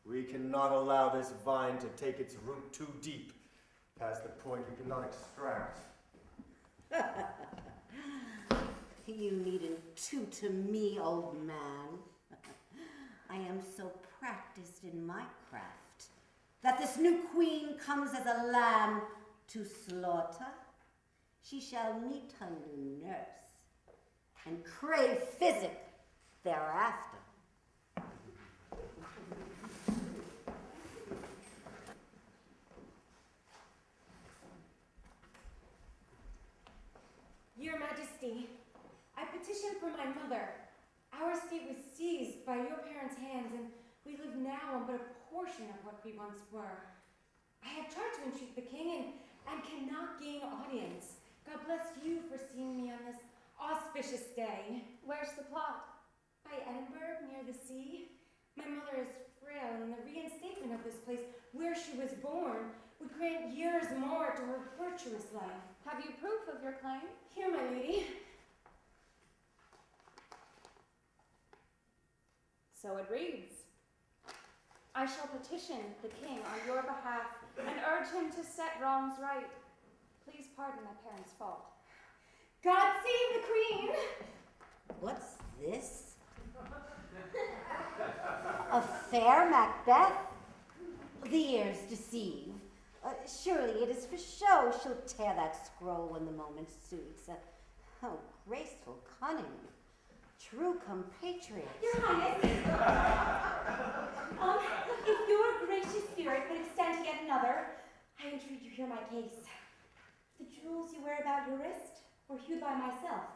We cannot allow this vine to take its root too deep, past the point we cannot extract. You needn't tutor me, old man. I am so practiced in my craft that this new queen comes as a lamb to slaughter. She shall meet her new nurse and crave physic thereafter. Your Majesty, I petitioned for my mother. Our estate was seized by your parents' hands, and we live now on but a portion of what we once were. I have tried to entreat the king and cannot gain audience. God bless you for seeing me on this auspicious day. Where's the plot? By Edinburgh, near the sea. My mother is frail, and the reinstatement of this place, where she was born, would grant years more to her virtuous life. Have you proof of your claim? Here, my lady. So it reads. I shall petition the king on your behalf and urge him to set wrongs right. Please pardon my parents' fault. God save the queen! What's this? A fair Macbeth? The ears deceive. Surely it is for show. She'll tear that scroll when the moment suits. Oh, graceful cunning. True compatriot. Your Highness. If your gracious spirit could extend to yet another, I entreat you hear my case. The jewels you wear about your wrist were hewed by myself,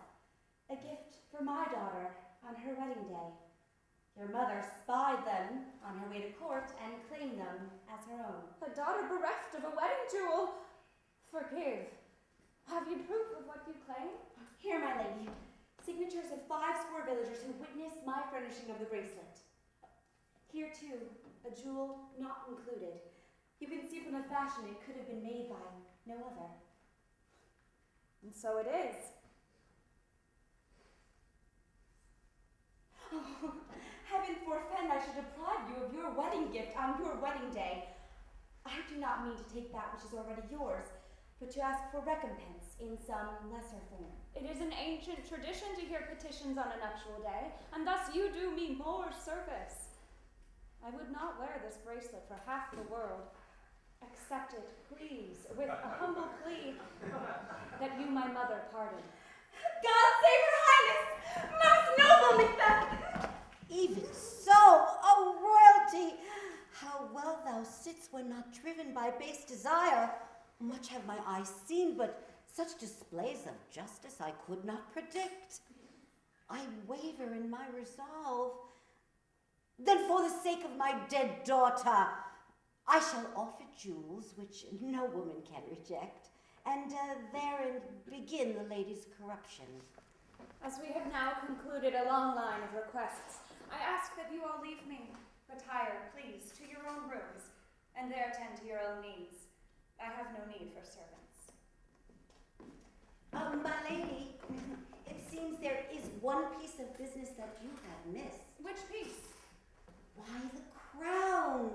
a gift for my daughter on her wedding day. Your mother spied them on her way to court and claimed them as her own. A daughter bereft of a wedding jewel. Forgive. Have you proof of what you claim? Here, my lady. Signatures of 50 villagers who witnessed my furnishing of the bracelet. Here, too, a jewel not included. You can see from the fashion it could have been made by no other. And so it is. Oh, heaven forfend I should deprive you of your wedding gift on your wedding day. I do not mean to take that which is already yours, but to ask for recompense in some lesser form. It is an ancient tradition to hear petitions on a nuptial day, and thus you do me more service. I would not wear this bracelet for half the world. Accept it, please, with a humble plea that you, my mother, pardon. God save her highness, most noble Macbeth! Even so, O royalty, how well thou sitst when not driven by base desire. Much have my eyes seen, but such displays of justice I could not predict. I waver in my resolve. Then for the sake of my dead daughter, I shall offer jewels which no woman can reject, and therein begin the lady's corruption. As we have now concluded a long line of requests, I ask that you all leave me. Retire, please, to your own rooms, and there tend to your own needs. I have no need for servants. My lady, it seems there is one piece of business that you have missed. Which piece? Why, the crown.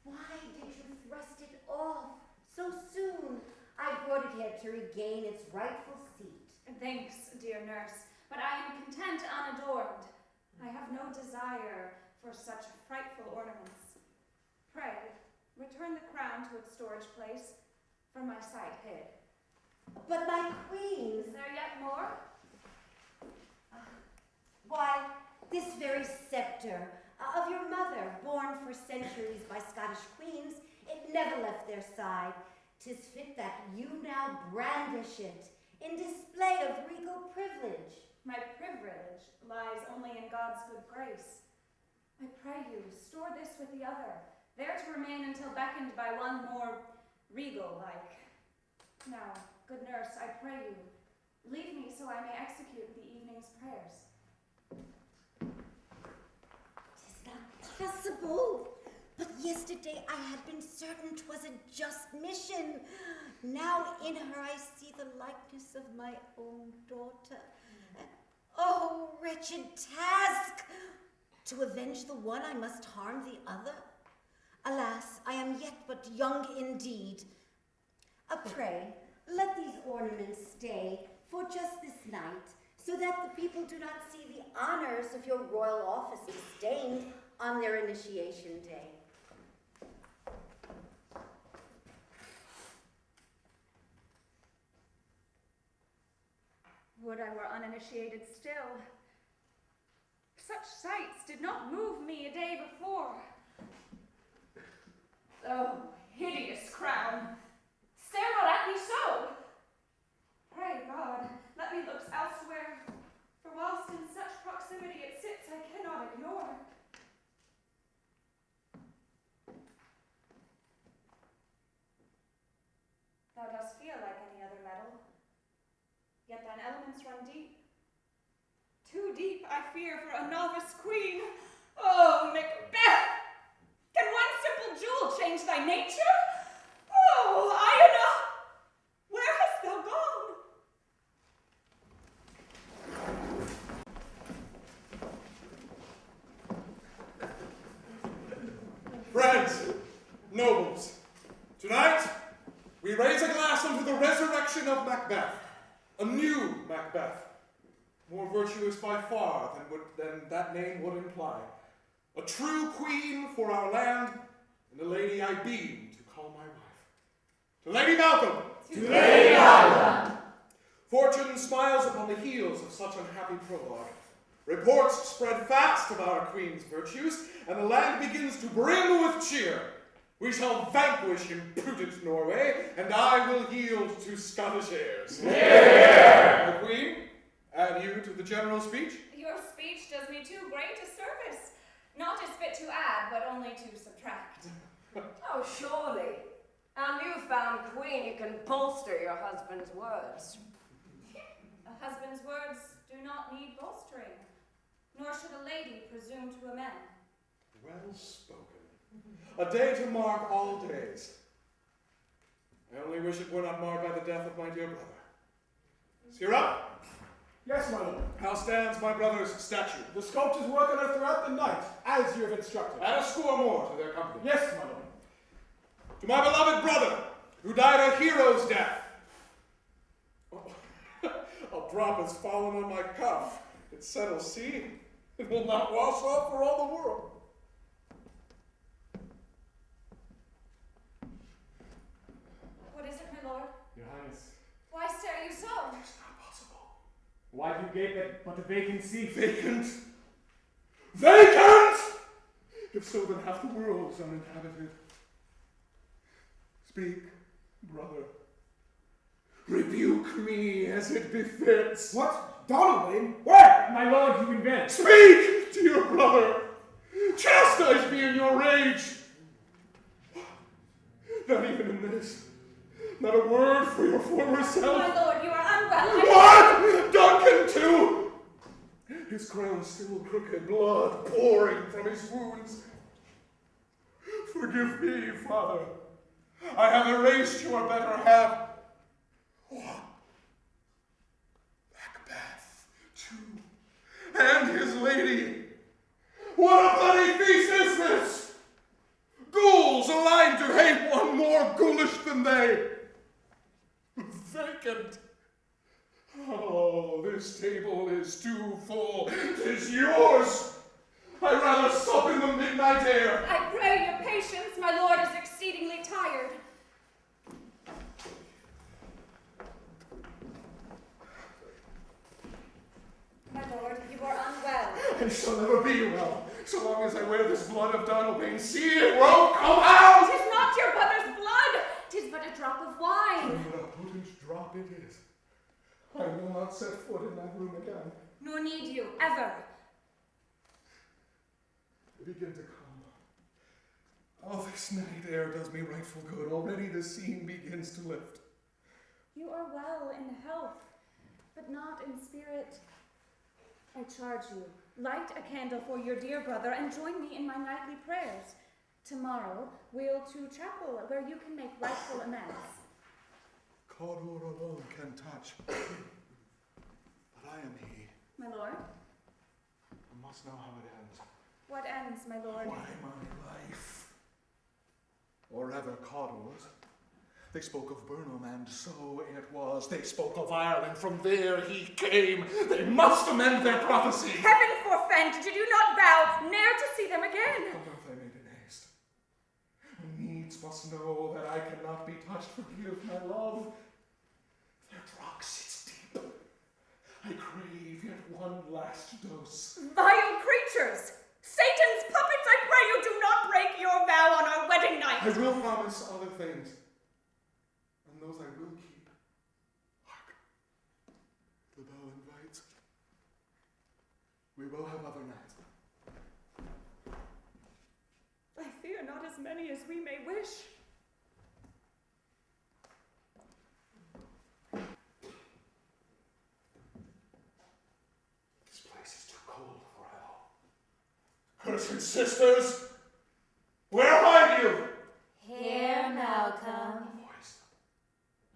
Why did you thrust it off so soon? I brought it here to regain its rightful seat. Thanks, dear nurse, but I am content unadorned. I have no desire for such frightful ornaments. Pray, return the crown to its storage place, from my sight hid. But my queen... Is there yet more? Why, this very scepter of your mother, borne for centuries by Scottish queens, it never left their side. 'Tis fit that you now brandish it in display of regal privilege. My privilege lies only in God's good grace. I pray you, store this with the other, there to remain until beckoned by one more regal-like. Now, good nurse, I pray you, leave me so I may execute the evening's prayers. 'Tis not possible. But yesterday I had been certain 'twas a just mission. Now in her I see the likeness of my own daughter. Oh, wretched task! To avenge the one I must harm the other. Alas, I am yet but young indeed. Pray, let these ornaments stay for just this night, so that the people do not see the honors of your royal office disdained on their initiation day. Would I were uninitiated still. Such sights did not move me a day before. Oh, hideous crown! Stare not at me so! Pray God, let me look elsewhere, for whilst in such proximity it sits, I cannot ignore. Thou dost feel like any other metal, yet thine elements run deep. Too deep, I fear, for a novice queen. Oh, Macbeth! Can one simple jewel change thy nature? Oh, Iona! Where hast thou gone? Friends, nobles, tonight we raise a glass unto the resurrection of Macbeth, a new Macbeth, more virtuous by far than that name would imply, a true queen for our land, and a lady I deem to call my wife. To Lady Malcolm! To Lady Malcolm! Fortune smiles upon the heels of such unhappy prologue. Reports spread fast of our queen's virtues, and the land begins to brim with cheer. We shall vanquish imprudent Norway, and I will yield to Scottish heirs. Hear! The Queen, add you to the general speech? Your speech does me too great a service. Not as fit to add, but only to subtract. Oh, surely. A newfound queen, you can bolster your husband's words. A husband's words do not need bolstering, nor should a lady presume to amend. Well spoken. A day to mark all days. I only wish it were not marred by the death of my dear brother. Sirrah, Yes, my lord. How stands my brother's statue? The sculptors work on it throughout the night, as you have instructed. Add a score more to their company. Yes, my lord. To my beloved brother, who died a hero's death. A drop has fallen on my cuff. It settles, see? It will not wash off for all the world. What is it, my lord? Your Highness, Why stare you so? It's not possible. why do you gape at but a vacant seat? Vacant? Vacant! If so, then half the world is uninhabited. Speak, brother. Rebuke me as it befits. What? Donalbain? Where? My lord, you invent. Speak, dear brother. Chastise me in your rage. Not even in this. Not a word for your former self. My lord, you are unwell. What? Duncan, too? His crown still crooked, blood pouring from his wounds. Forgive me, Father. I have erased your better half. What? Macbeth, too. And his lady. What a bloody feast is this? Ghouls aligned to hate one more ghoulish than they. Vacant. Oh, this table is too full. 'Tis yours. I'd rather sup in the midnight air. I pray your patience. My lord is exceedingly tired. My lord, you are unwell. I shall never be well, so long as I wear this blood of Donalbain. See, it won't come out! 'Tis not your brother's blood. 'Tis but a drop of wine. And what a potent drop it is. I will not set foot in that room again. Nor need you, ever. I begin to come. Oh, this night air does me rightful good. Already the scene begins to lift. You are well in health, but not in spirit. I charge you, light a candle for your dear brother and join me in my nightly prayers. Tomorrow we'll to chapel where you can make rightful amends. Cawdor alone can touch. But I am he. My lord? I must know how it ends. What ends, my lord? Why my life? Or rather, Cawdor's. They spoke of Burnham, and so it was. They spoke of Ireland. From there he came. They must amend their prophecy. Heaven forfend! Did you not vow ne'er to see them again? How doth I made in haste? Needs must know that I cannot be touched. Forgive my love. Their drug sits deep. I crave yet one last dose. Vile creatures! Satan's puppets, I pray you do not break your vow on our wedding night! I will promise other things, and those I will keep. Hark! The bell invites. We will have other nights. I fear not as many as we may wish. This place is too cold for hell. Cursed sisters! Where hide you? Here, Malcolm. A voice,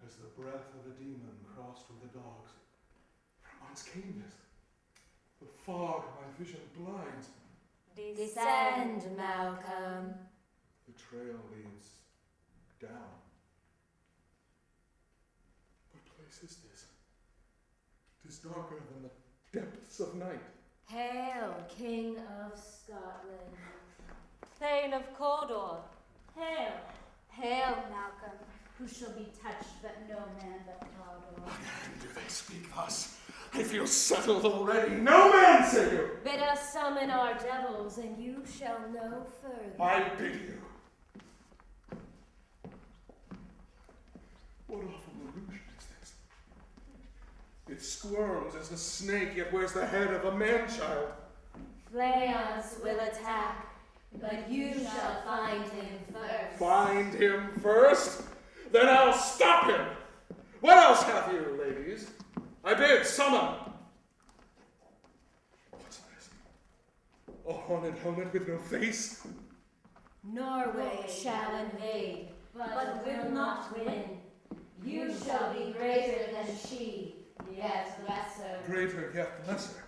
as the breath of a demon crossed with the dogs. From whence came this? The fog my vision blinds. Descend, Malcolm. The trail leads down. What place is this? 'Tis darker than the depths of night. Hail, King of Scotland. Thane of Cawdor. Hail. Hail, Malcolm, who shall be touched but no man but Cawdor. Again do they speak thus? I feel settled already. No man, say you! Bid us summon our devils, and you shall know further. I bid you. What awful illusion is this? It squirms as a snake, yet wears the head of a man-child. Fleance will attack, but you shall find him first. Find him first? Then I'll stop him! What else have you, ladies? I bid summon. What's this? A haunted helmet with no face? Norway shall invade, but will not win. You shall be greater than she. yet lesser. Greater yet lesser.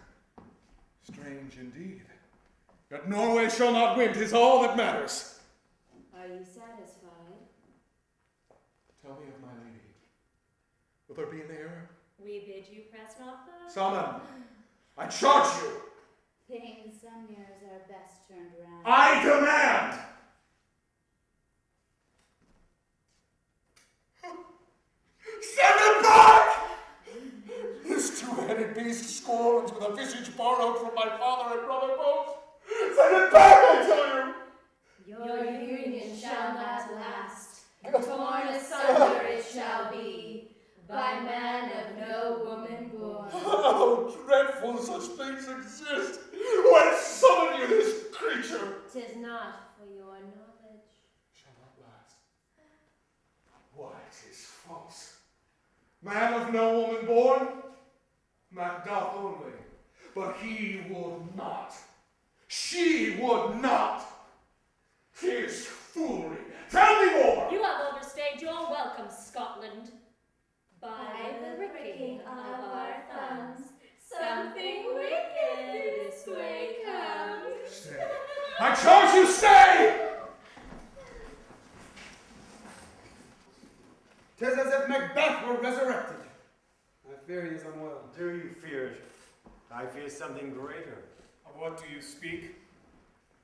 Strange indeed. Yet Norway shall not win, 'tis all that matters. Are you satisfied? Tell me of my lady. Will there be an heir? We bid you press not further. Summon! I charge you! Things some years are best turned round. I demand! Send it back! This two-headed beast scorns with a visage borrowed from my father and brother both. Send it back, I tell you! Your union shall not last, torn asunder it shall be, by man of no woman born. How dreadful such things exist! Whence summon you this creature? 'Tis not for your knowledge. Shall not last. Why, 'tis false. Man of no woman born, Macbeth only. But he would not. She would not. 'Tis foolery. Tell me more! You have overstayed your welcome, Scotland. By the pricking of our thumbs, something wicked this way comes. Stay. I charge you, stay! 'Tis as if Macbeth were resurrected. I fear he is unwell. Do you fear it? I fear something greater. Of what do you speak?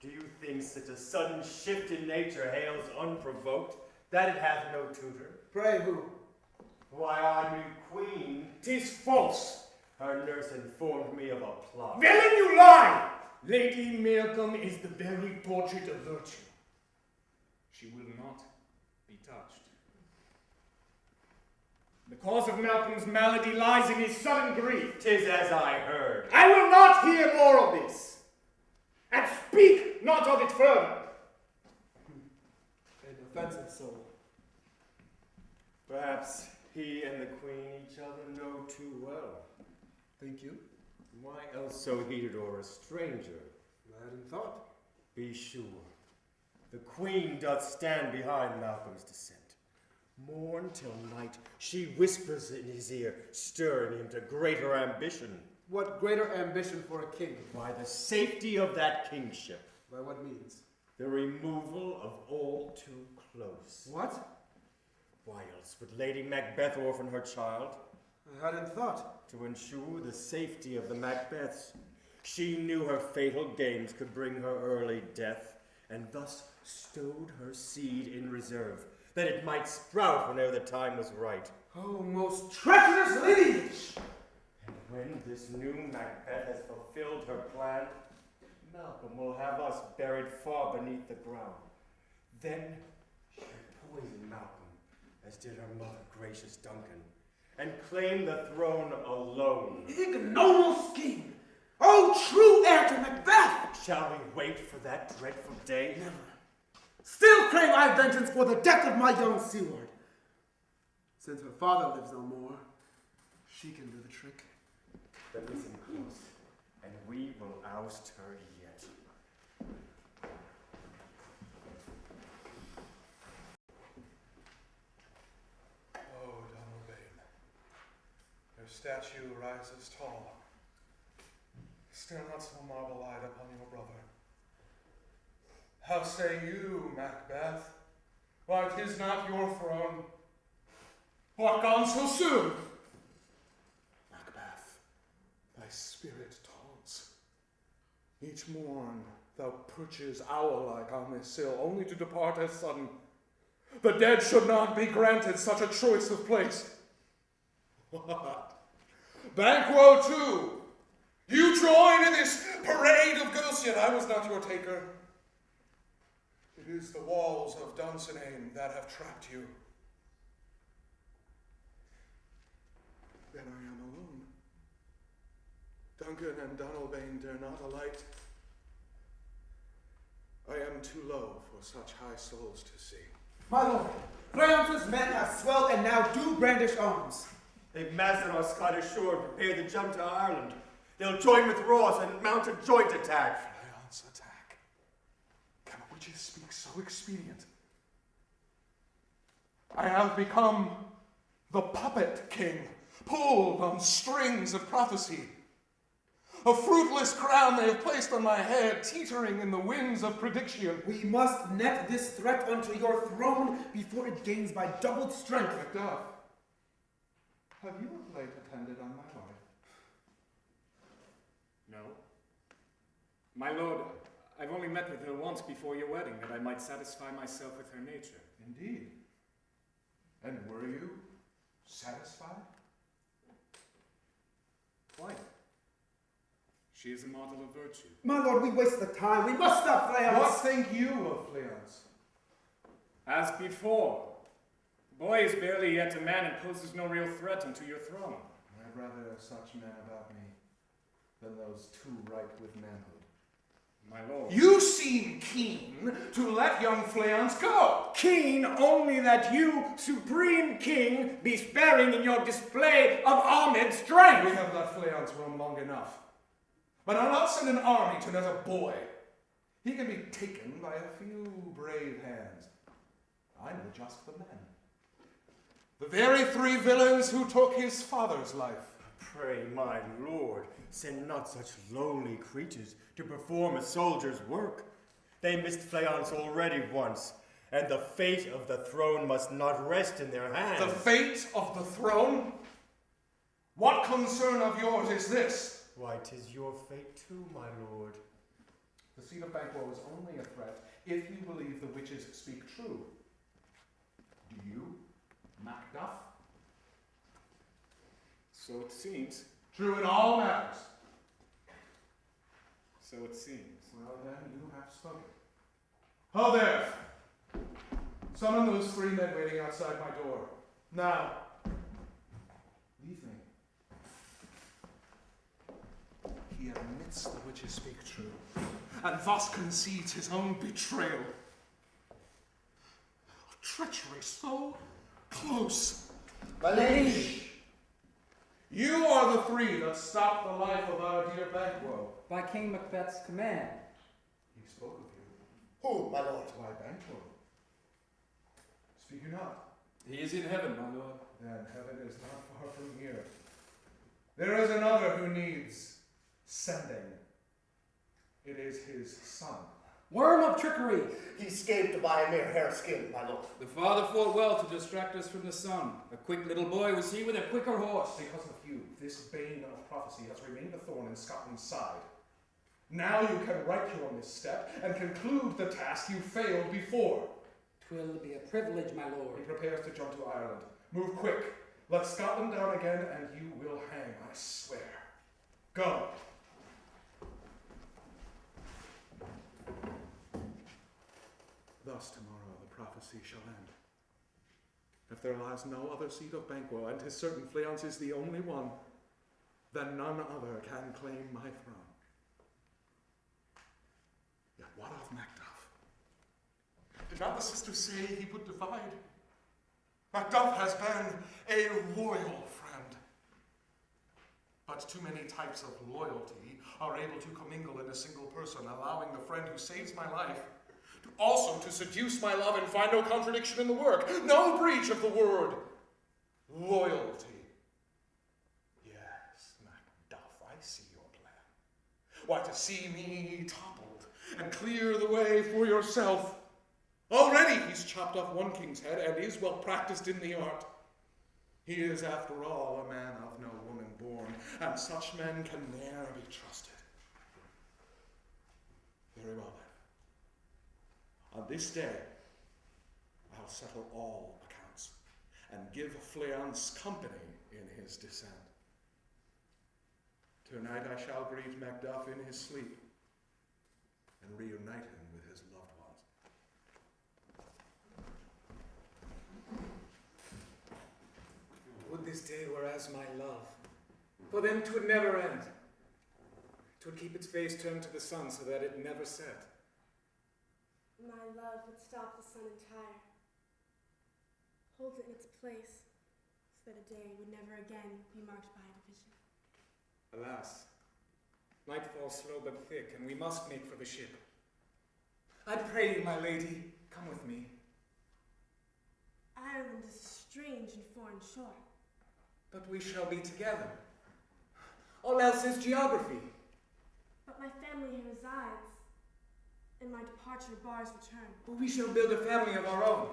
Do you think such a sudden shift in nature hails unprovoked, that it hath no tutor? Pray who? Why, our new queen. 'Tis false. Her nurse informed me of a plot. Villain, you lie! Lady Malcolm is the very portrait of virtue. She will not be touched. The cause of Malcolm's malady lies in his sudden grief. 'Tis as I heard. I will not hear more of this, and speak not of it further. An offensive soul. Perhaps he and the queen each other know too well. Think you? Why else so heated o'er a stranger? I hadn't thought. Be sure, the queen doth stand behind Malcolm's descent. Morn till night she whispers in his ear, stirring him to greater ambition. What greater ambition for a king? By the safety of that kingship. By what means? The removal of all too close. What? Why else would Lady Macbeth orphan her child? I hadn't thought. To ensure the safety of the Macbeths. She knew her fatal games could bring her early death, and thus stowed her seed in reserve, that it might sprout whenever the time was right. Oh, most treacherous lineage! And when this new Macbeth has fulfilled her plan, Malcolm will have us buried far beneath the ground. Then she'll poison Malcolm, as did her mother, gracious Duncan, and claim the throne alone. Ignoble scheme! Oh, true heir to Macbeth! Shall we wait for that dreadful day? Never. Still crave I vengeance for the death of my young Seward. Since her father lives no more, she can do the trick. Then listen close, and we will oust her yet. Oh, Donald Bain, your statue rises tall. Stare not so marble-eyed upon your brother. How say you, Macbeth? Why, 'tis not your throne. What, gone so soon? Macbeth, thy spirit taunts. Each morn thou perches owl-like on this hill, only to depart as sudden. The dead should not be granted such a choice of place. What? Banquo too! You join in this parade of ghosts, yet I was not your taker. It is the walls of Dunsinane that have trapped you. Then I am alone. Duncan and Donalbain dare not alight. I am too low for such high souls to see. My lord, Cleonce's men have swelled and now do brandish arms. They've mastered our Scottish shore and prepared to jump to Ireland. They'll join with Ross and mount a joint attack. Fleance attack. Can witches speak so expedient? I have become the puppet king, pulled on strings of prophecy. A fruitless crown they have placed on my head, teetering in the winds of prediction. We must net this threat unto your throne before it gains by doubled strength. Macduff, have you of late attended on my wife? No. My lord, I've only met with her once before your wedding, that I might satisfy myself with her nature. Indeed. And were you satisfied? Quite. She is a model of virtue. My lord, we waste the time. We must stop Fleance. What think you of Fleance? As before. The boy is barely yet a man and poses no real threat unto your throne. I'd rather have such men about me than those too ripe with manhood. My lord. You seem keen to let young Fleance go. Keen only that you, supreme king, be sparing in your display of armed strength. We have let Fleance roam long enough. But I'll not send an army to net a boy. He can be taken by a few brave hands. I know just the men. The very 3 villains who took his father's life. Pray, my lord, send not such lowly creatures to perform a soldier's work. They missed Fleance already once, and the fate of the throne must not rest in their hands. The fate of the throne? What concern of yours is this? Why, 'tis your fate too, my lord. The seat of Banquo is only a threat if you believe the witches speak true. Do you, Macduff? So it seems. True in all matters. So it seems. Well then, you have spoken. Ho there! Summon those 3 men waiting outside my door. Now, leave me. He admits the witches speak true, and thus concedes his own betrayal. A treachery so close. My liege! You are the 3 that stopped the life of our dear Banquo. By King Macbeth's command. He spoke of you. Who, my lord? Why, Banquo? Speak you not. He is in heaven, my lord. Then heaven is not far from here. There is another who needs sending. It is his son. Worm of trickery! He escaped by a mere hair skin, my lord. The father fought well to distract us from the son. A quick little boy was he with a quicker horse. Because of you, this bane of prophecy has remained a thorn in Scotland's side. Now you can right your misstep and conclude the task you failed before. 'Twill be a privilege, my lord. He prepares to jump to Ireland. Move quick. Let Scotland down again, and you will hang, I swear. Go. Thus tomorrow the prophecy shall end. If there lies no other seat of Banquo, and 'tis certain Fleance is the only one, then none other can claim my throne. Yet what of Macduff? Did not the sisters say he would divide? Macduff has been a loyal friend. But too many types of loyalty are able to commingle in a single person, allowing the friend who saves my life also to seduce my love and find no contradiction in the work, no breach of the word loyalty. Yes, Macduff, I see your plan. Why, to see me toppled and clear the way for yourself. Already he's chopped off one king's head and is well practiced in the art. He is, after all, a man of no woman born, and such men can ne'er be trusted. Very well, then. On this day, I'll settle all accounts and give Fleance company in his descent. Tonight I shall greet Macduff in his sleep and reunite him with his loved ones. Would this day were as my love, for then 'twould never end. 'Twould keep its face turned to the sun so that it never set. My love would stop the sun entire, hold it in its place, so that a day would never again be marked by a division. Alas, night falls slow but thick, and we must make for the ship. I pray you, my lady, come with me. Ireland is a strange and foreign shore. But we shall be together. All else is geography. But my family here resides, and my departure bars return. But we shall build a family of our own.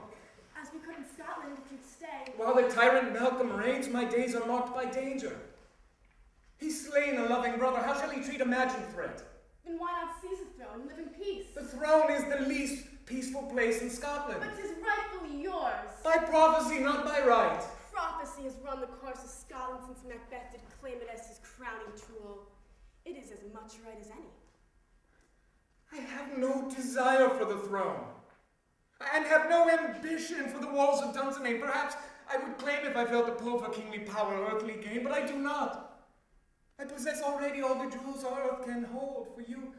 As we could in Scotland if you'd stay. While the tyrant Malcolm reigns, my days are marked by danger. He's slain a loving brother. How shall he treat a imagined threat? Then why not seize the throne and live in peace? The throne is the least peaceful place in Scotland. But 'tis rightfully yours. By prophecy, not by right. Prophecy has run the course of Scotland since Macbeth did claim it as his crowning tool. It is as much right as any. I have no desire for the throne, and have no ambition for the walls of Dunsinane. Perhaps I would claim if I felt a pull for kingly power or earthly gain, but I do not. I possess already all the jewels earth can hold, for you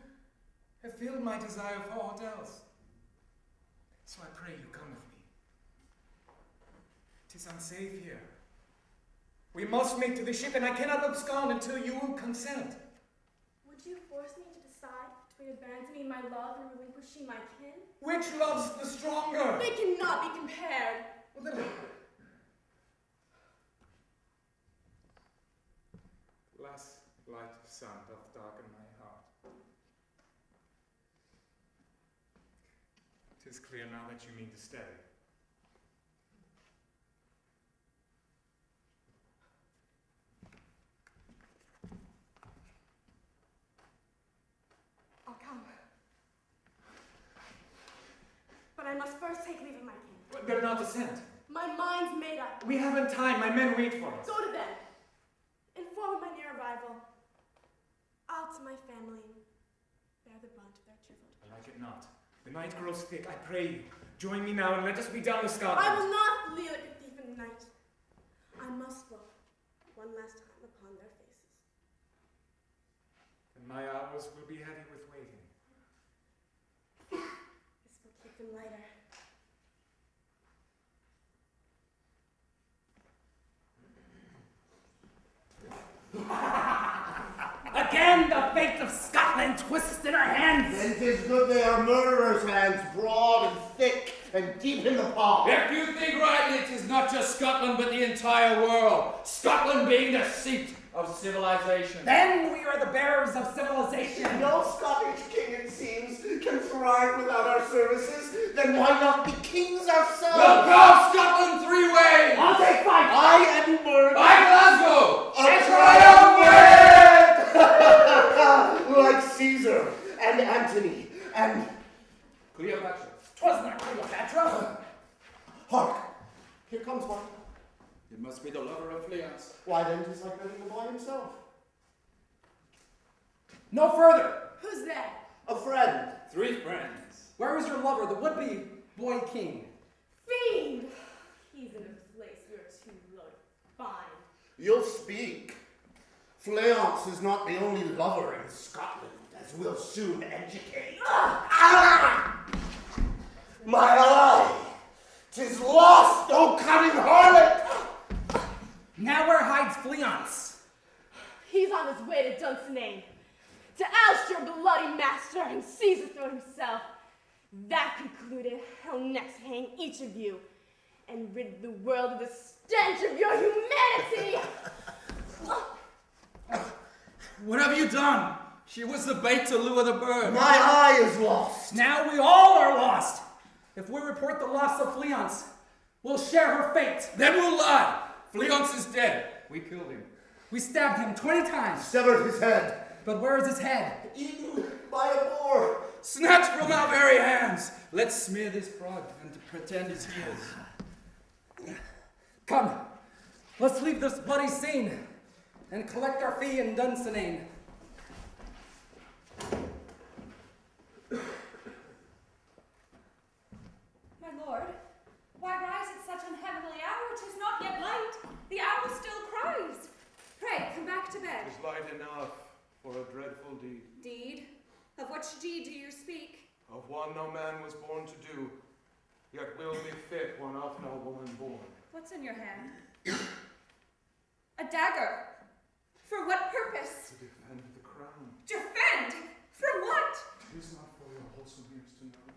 have filled my desire for aught else. So I pray you come with me. 'Tis unsafe here. We must make to the ship, and I cannot abscond until you will consent. Would you force me to decide between abandoning my love and relinquishing my kin? Which love's the stronger? They cannot be compared. Well, then, last light of sun doth darken my heart. 'Tis clear now that you mean to stay. I'll come. But I must first take leave of my kin. But better not to send. My mind's made up. We haven't time. My men wait for us. Go to them. Inform of my near arrival. I'll to my family bear the brunt of their tribute. I like it not. The night grows thick. I pray you, join me now and let us be down to Scotland. I will not flee like a thief in the night. I must look one last time upon their faces. And my hours will be heavy with waiting. This will keep them lighter. Again the fate of Scotland twists in our hands. Then 'tis good they are murderers' hands, broad and thick and deep in the palm. If you think rightly, it is not just Scotland, but the entire world. Scotland being the seat of civilization. Then we are the bearers of civilization. No Scottish king, it seems, can thrive without our services. Then why not be kings ourselves? We'll carve Scotland 3 ways. I'll take 5. I, Edinburgh. By Glasgow. A triumvirate! Like Caesar and Antony and Cleopatra. 'Twas not Cleopatra. Hark! Here comes one. It must be the lover of Fleance. Why then 'tis like meeting the boy himself. No further. Who's there? A friend. 3 friends. Where is your lover, the would-be boy king? Fiend! He's in a place you're too low to find. You'll speak. Fleance is not the only lover in Scotland, as we'll soon educate. Ah! My eye! 'Tis lost, O cunning harlot! Now where hides Fleance? He's on his way to Dunsinane to oust your bloody master and seize the throne himself. That concluded, I'll next hang each of you and rid the world of the stench of your humanity. What have you done? She was the bait to lure the bird. My eye is lost. Now we all are lost. If we report the loss of Fleance, we'll share her fate. Then we'll lie. Fleance is dead. We killed him. We stabbed him 20 times. Severed his head. But where is his head? Eaten by a boar. Snatched from our very hands. Let's smear this blood and pretend it's his. Come, let's leave this bloody scene and collect our fee in Dunsinane. My lord, why rise at such unheavenly hour? 'Tis not yet light. The owl still cries. Pray, come back to bed. It is light enough for a dreadful deed. Deed? Of which deed do you speak? Of one no man was born to do, yet will be fit one of no woman born. What's in your hand? A dagger. For what purpose? To defend the crown. Defend? From what? It is not for your wholesome ears to know.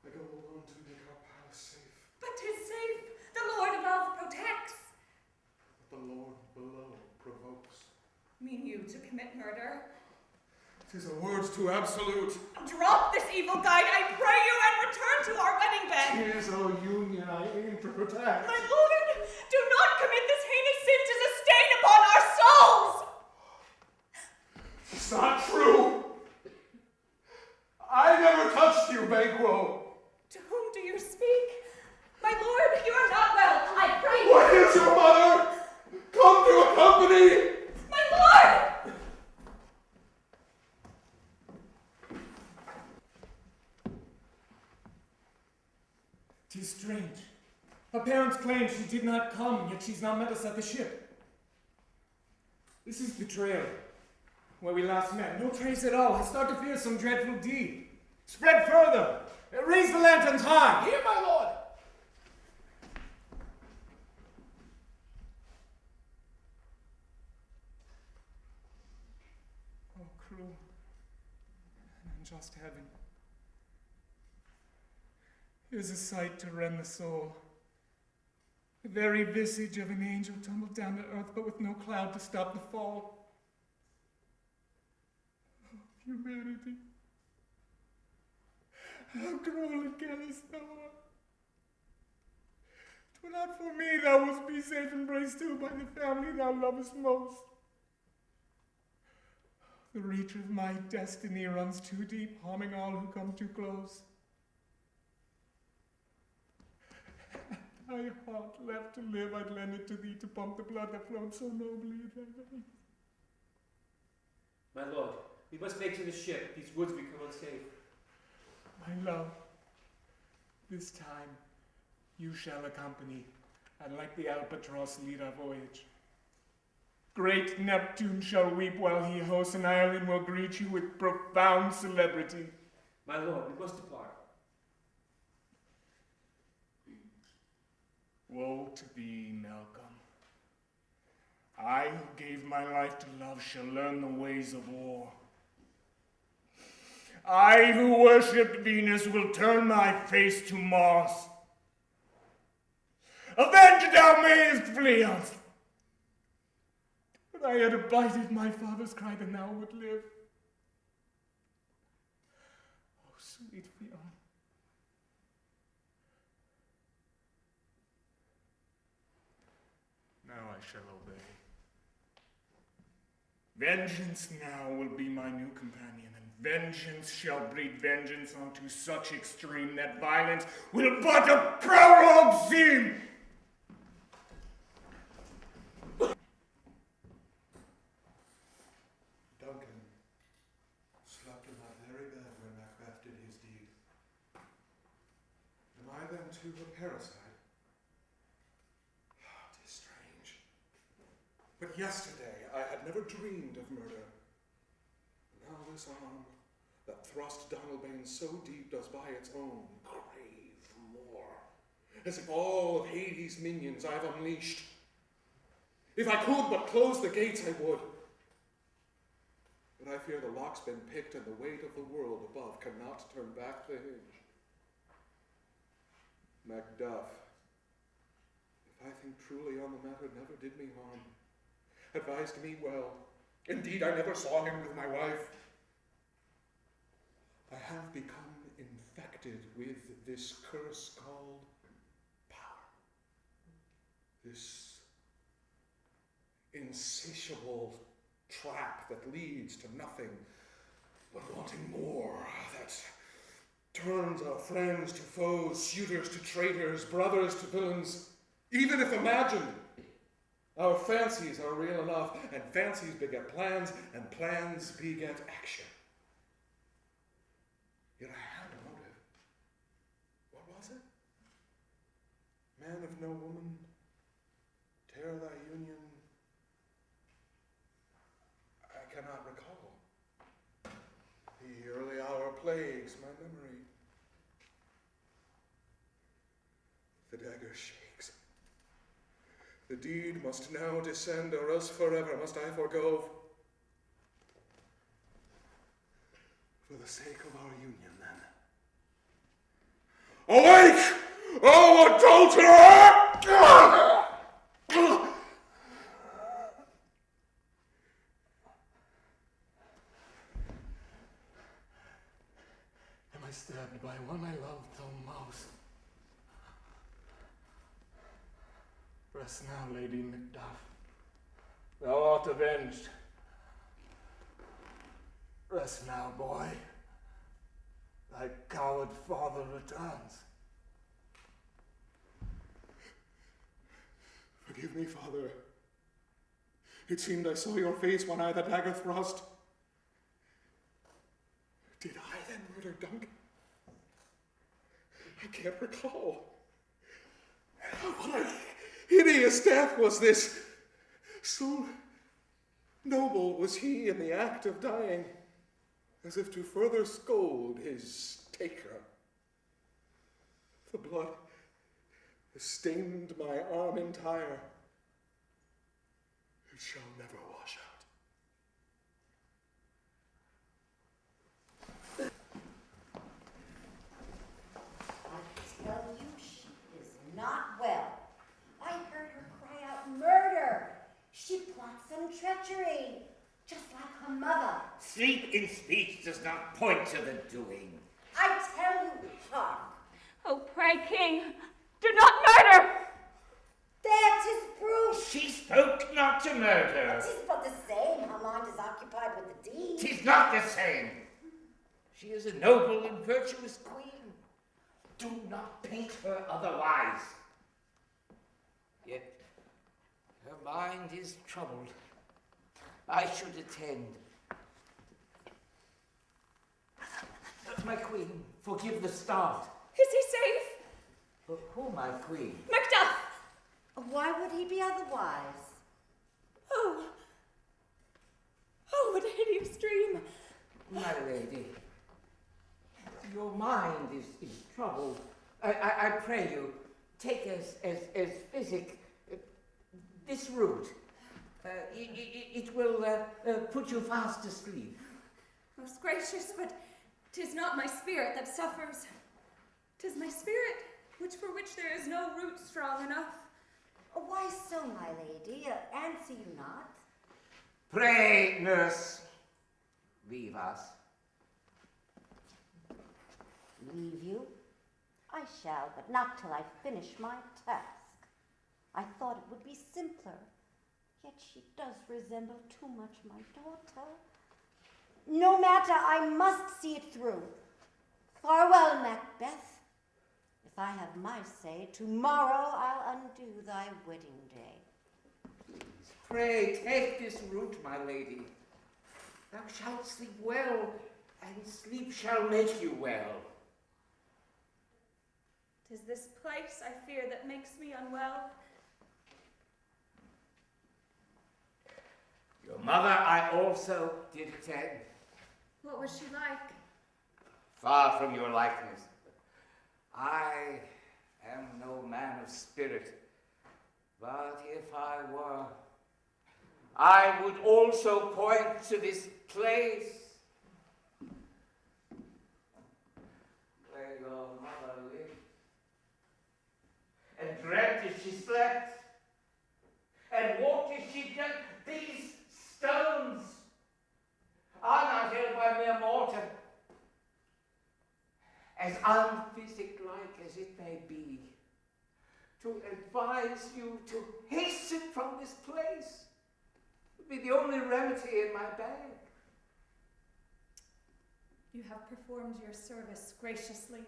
I go alone to make our palace safe. But 'tis safe. The Lord above protects. mean you to commit murder? 'Tis a word too absolute. Drop this evil guide, I pray you, and return to our wedding bed. 'Tis our union I aim to protect. My lord, do not commit this heinous sin, 'tis a stain upon our souls. It's not true. I never touched you, Banquo. To whom do you speak? My lord, you are not well. I pray you. What is your mother? Come to accompany. My lord! 'Tis strange. Her parents claim she did not come, yet she's not met us at the ship. This is the trail where we last met. No trace at all. I start to fear some dreadful deed. Spread further. Raise the lanterns high. Here, my lord. Oh, cruel and unjust heaven. Here's a sight to rend the soul. The very visage of an angel tumbled down to earth, but with no cloud to stop the fall. Oh, humanity. How cruel and careless thou art. 'Twere not for me thou wouldst be safe embraced too by the family thou lovest most. The reach of my destiny runs too deep, harming all who come too close. Had thy heart left to live, I'd lend it to thee to pump the blood that flowed so nobly in thy veins. My lord, we must make to the ship. These woods become unsafe. My love, this time you shall accompany, and like the albatross lead our voyage. Great Neptune shall weep while he hosts an island will greet you with profound celebrity. My lord, we must depart. Woe to thee, Malcolm. I who gave my life to love shall learn the ways of war. I who worshipped Venus will turn my face to Mars. Avenge thou mayest, Fleance! But I had abided my father's cry, then thou would live. Oh, sweet Fleance. Now I shall obey. Vengeance now will be my new companion, and vengeance shall breed vengeance unto such extreme that violence will but a prologue seem. Duncan slept in that very bed where Macbeth did his deed. Am I then too a parasite? But yesterday I had never dreamed of murder. Now this arm that thrust Donalbain so deep does by its own crave more, as if all of Hades' minions I have unleashed. If I could but close the gates, I would. But I fear the lock's been picked and the weight of the world above cannot turn back the hinge. Macduff, if I think truly on the matter, never did me harm. Advised me well. Indeed, I never saw him with my wife. I have become infected with this curse called power. This insatiable trap that leads to nothing but wanting more, that turns our friends to foes, suitors to traitors, brothers to villains, even if imagined. Our fancies are real enough, and fancies beget plans, and plans beget action. Yet I had a motive. What was it? Man of no woman, tear thy union. I cannot recall. The early hour plagues my memory. The dagger shakes. The deed must now descend, or else forever must I forego. For the sake of our union, then. Awake, O adulterer! Rest now, Lady Macduff. Thou art avenged. Rest now, boy. Thy coward father returns. Forgive me, Father. It seemed I saw your face when I the dagger thrust. Did I then murder Duncan? I can't recall. What a hideous death was this! So noble was he in the act of dying, as if to further scold his taker. The blood stained my arm entire. It shall never wash out. I tell you, she is not well. I heard her cry out murder. She plots some treachery, just like her mother. Sleep in speech does not point to the doing. I tell you, hark. Oh, pray, King, do not murder! There, 'tis proof. She spoke not to murder. 'Tis but the same. Her mind is occupied with the deed. 'Tis not the same. She is a noble and virtuous queen. Do not paint her otherwise. Yet her mind is troubled. I should attend. My queen, forgive the start. Is he safe? But who, my queen? Macduff! Why would he be otherwise? Oh, what a hideous dream. My lady, your mind is troubled. I pray you, take as physic this root. It will put you fast asleep. Most gracious, but 'tis not my spirit that suffers. 'Tis my spirit, for which there is no root strong enough. Why so, my lady? Answer you not? Pray, nurse, leave us. Leave you? I shall, but not till I finish my task. I thought it would be simpler, yet she does resemble too much my daughter. No matter, I must see it through. Farewell, Macbeth. If I have my say, tomorrow I'll undo thy wedding day. Pray, take this root, my lady. Thou shalt sleep well, and sleep shall make you well. 'Tis this place, I fear, that makes me unwell. Your mother I also did attend. What was she like? Far from your likeness. I am no man of spirit, but if I were, I would also point to this place where your mother lived, and dreamt as she slept, and walked as she did. These stones are not held by mere mortal. As unphysic-like as it may be, to advise you to hasten from this place would be the only remedy in my bag. You have performed your service graciously.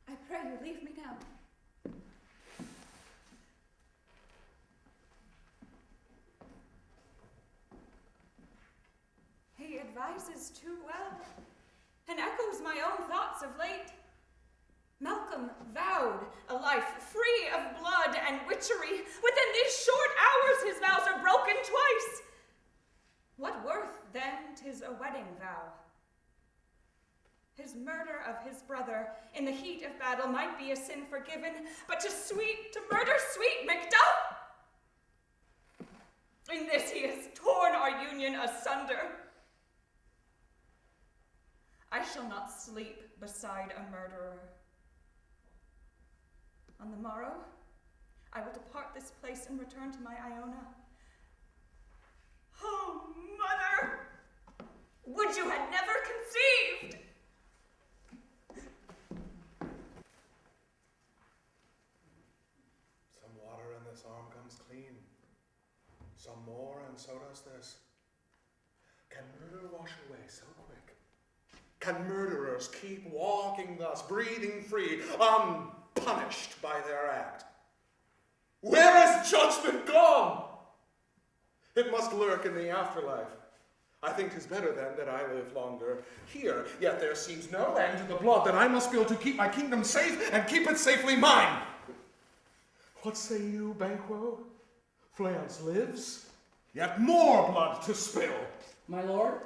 I pray you leave me now. He advises too well, and echoes my own thoughts of late. Malcolm vowed a life free of blood and witchery. Within these short hours his vows are broken twice. What worth, then, 'tis a wedding vow? His murder of his brother in the heat of battle might be a sin forgiven, but to murder sweet Macduff! In this he has torn our union asunder. I shall not sleep beside a murderer. On the morrow, I will depart this place and return to my Iona. Oh, mother! Would you had never conceived! Some water in Some more, and so does this. Can murder wash away so quick? Can murderers keep walking thus, breathing free, unpunished by their act? Where has judgment gone? It must lurk in the afterlife. I think 'tis better then that I live longer here, yet there seems no end to the blood that I must spill to keep my kingdom safe and keep it safely mine. What say you, Banquo? Fleance lives, yet more blood to spill. My lord,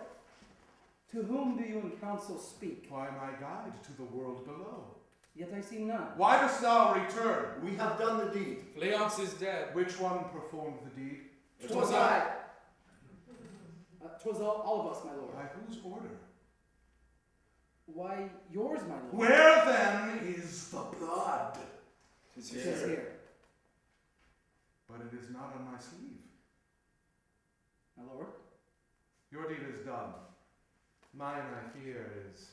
to whom do you in council speak? Why, my guide to the world below. Yet I see none. Why dost thou return? We have done the deed. Fleance is dead. Which one performed the deed? 'Twas I. 'Twas all of us, my lord. By whose order? Why, yours, my lord. Where then is the blood? 'Tis here. But it is not on my sleeve. My lord? Your deed is done. Mine, I fear, is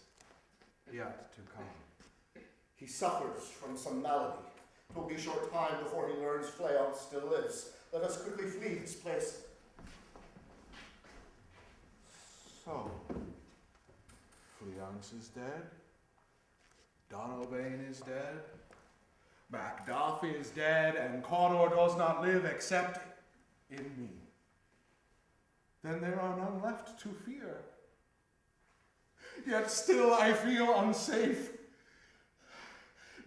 yet to come. He suffers from some malady. It will be a short time before he learns Fleance still lives. Let us quickly flee this place. So, Fleance is dead. Donalbain is dead. Macduff is dead, and Cawdor does not live except in me. Then there are none left to fear. Yet still I feel unsafe.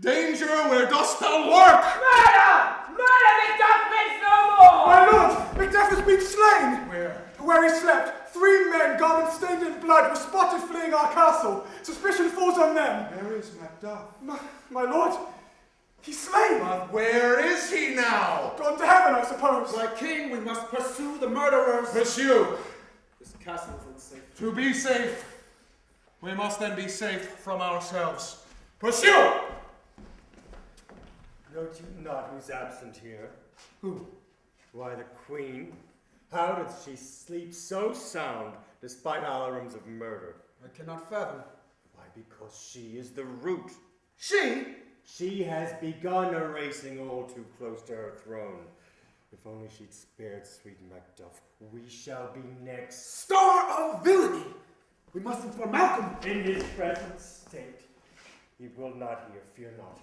Danger, where dost thou lurk? Murder! Murder! Macduff lives no more! My lord, Macduff has been slain! Where? Where he slept. 3 men, garments stained in blood, were spotted fleeing our castle. Suspicion falls on them. Where is Macduff? My lord, he's slain. But where is he now? Gone to heaven, I suppose. My king, we must pursue the murderers. Pursue. This castle is unsafe. To be safe, we must then be safe from ourselves. Pursue! Note you not who's absent here? Who? Why, the queen. How doth she sleep so sound, despite alarums of murder? I cannot fathom. Why, because she is the root. She? She has begun erasing all too close to her throne. If only she'd spared sweet Macduff, we shall be next. Star of villainy! We must inform Malcolm. In his present state. He will not hear, fear not.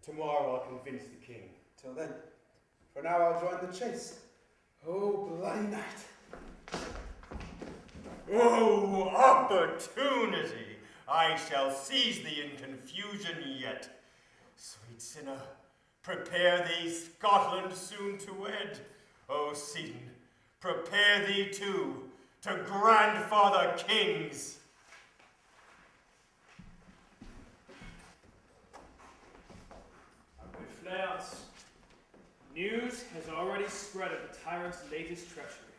Tomorrow I'll convince the king. Till then, for now I'll join the chase. Oh, bloody night. Oh, opportunity! I shall seize thee in confusion yet. Sweet sinner, prepare thee Scotland soon to wed. O Seaton, prepare thee too to grandfather kings. Fleance, news has already spread of the tyrant's latest treachery.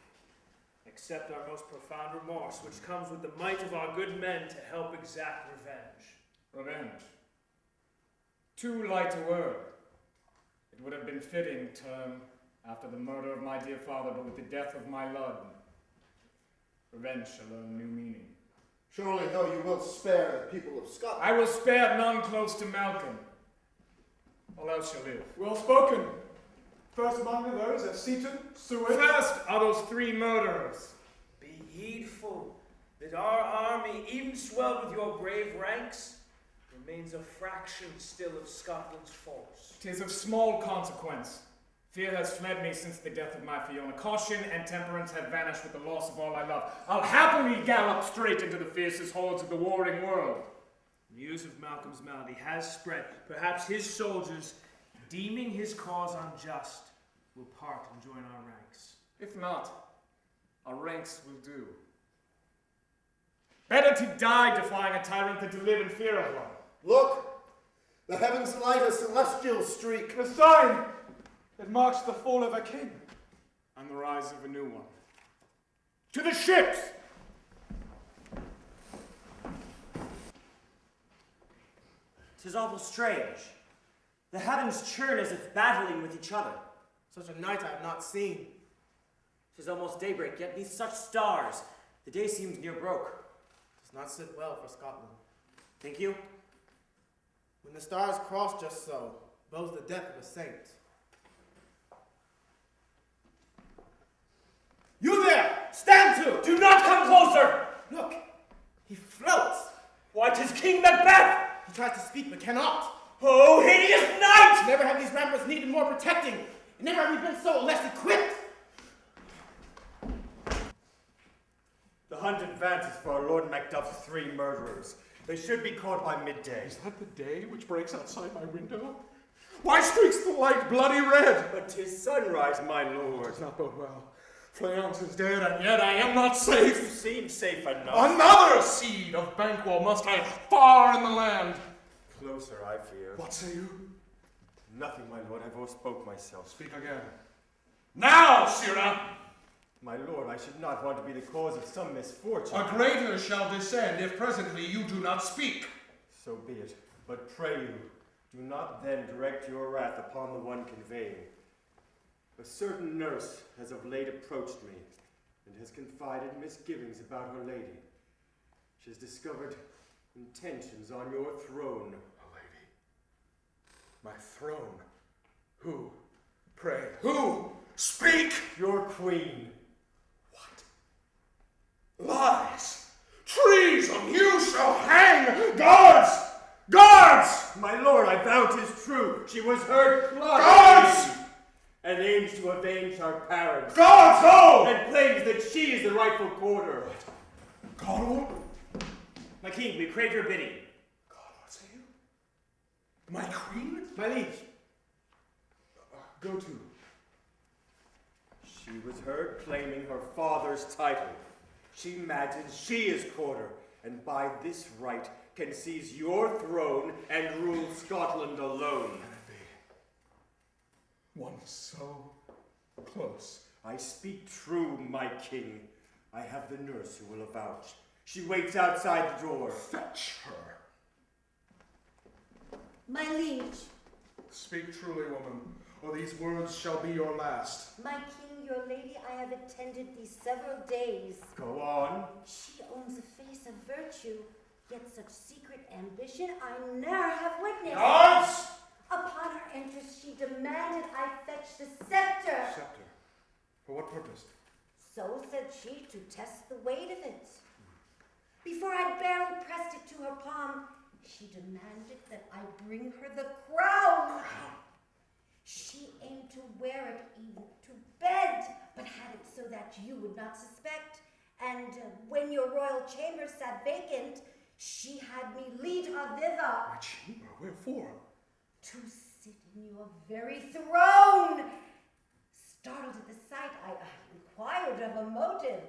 Accept our most profound remorse, which comes with the might of our good men to help exact revenge. Revenge. Too light a word. It would have been fitting term after the murder of my dear father, but with the death of my lord, revenge shall learn new meaning. Surely, though, you will spare the people of Scotland. I will spare none close to Malcolm. All else shall live. Well spoken. First among those are Seaton, Seward. First are those 3 murderers. Be heedful that our army, even swelled with your brave ranks, remains a fraction still of Scotland's force. 'Tis of small consequence. Fear has fled me since the death of my Fiona. Caution and temperance have vanished with the loss of all I love. I'll happily gallop straight into the fiercest hordes of the warring world. News of Malcolm's malady has spread. Perhaps his soldiers, deeming his cause unjust, will part and join our ranks. If not, our ranks will do. Better to die defying a tyrant than to live in fear of one. Look! The heavens light a celestial streak. A sign! It marks the fall of a king. And the rise of a new one. To the ships! 'Tis awful strange. The heavens churn as if battling with each other. Such a night I have not seen. 'Tis almost daybreak, yet neath such stars, the day seems near broke. Does not sit well for Scotland. Think you? When the stars cross just so, bodes the death of a saint. to! Do not come closer! Look, he floats. Why, 'tis King Macbeth! He tries to speak but cannot. Oh, hideous knight! Never have these ramparts needed more protecting. Never have we been so less equipped. The hunt advances for our Lord Macduff's 3 murderers. They should be caught by midday. Is that the day which breaks outside my window? Why streaks the light bloody red? But 'tis sunrise, my lord. It does not bode well. Fleance is dead, and yet I am not safe. You seem safe enough. Another seed of Banquo must I far in the land. Closer, I fear. What say you? Nothing, my lord. I forspoke myself. Speak again. Now, Sirrah! My lord, I should not want to be the cause of some misfortune. A greater shall descend if presently you do not speak. So be it. But pray you, do not then direct your wrath upon the one conveying. A certain nurse has of late approached me, and has confided misgivings about her lady. She has discovered intentions on your throne. A lady? My throne? Who? Pray, who? Speak! Your queen. Lies! Treason! You shall hang! Guards! Guards! My lord, I vow 'tis true. She was heard plotting. Guards! And aims to avenge our parents. Guards, ho! And claims that she is the rightful quarter. Connell? My king, we crave your bidding. God, what say you? My queen? My liege. Go to. She was heard claiming her father's title. She imagines she is quarter, and by this right can seize your throne and rule Scotland alone. Can it be? One so close. I speak true, my king. I have the nurse who will avouch. She waits outside the door. Fetch her. My liege. Speak truly, woman, or these words shall be your last. My king, your lady, I have attended these several days. Go on. She owns a face of virtue, yet such secret ambition I ne'er have witnessed. Guards! Upon her entrance, she demanded I fetch the scepter. Scepter? For what purpose? So said she, to test the weight of it. Before I'd barely pressed it to her palm, she demanded that I bring her the crown. She aimed to wear it even to bed, but had it so that you would not suspect. And when your royal chamber sat vacant, she had me lead her thither. My chamber? Wherefore? To sit in your very throne. Startled at the sight, I inquired of a motive.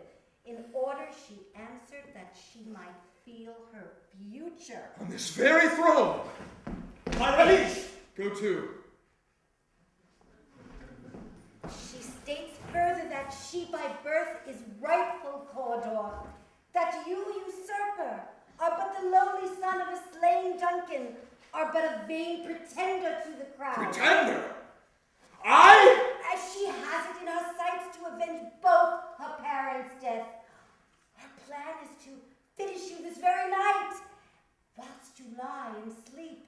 In order, she answered that she might feel her future. On this very throne! My liege! Go to. She states further that she by birth is rightful Cawdor, that you, usurper, are but the lowly son of a slain Duncan, are but a vain pretender to the crown. Pretender? I? As she has it in her sights to avenge both her parents' death. Her plan is to finish you this very night, whilst you lie and sleep.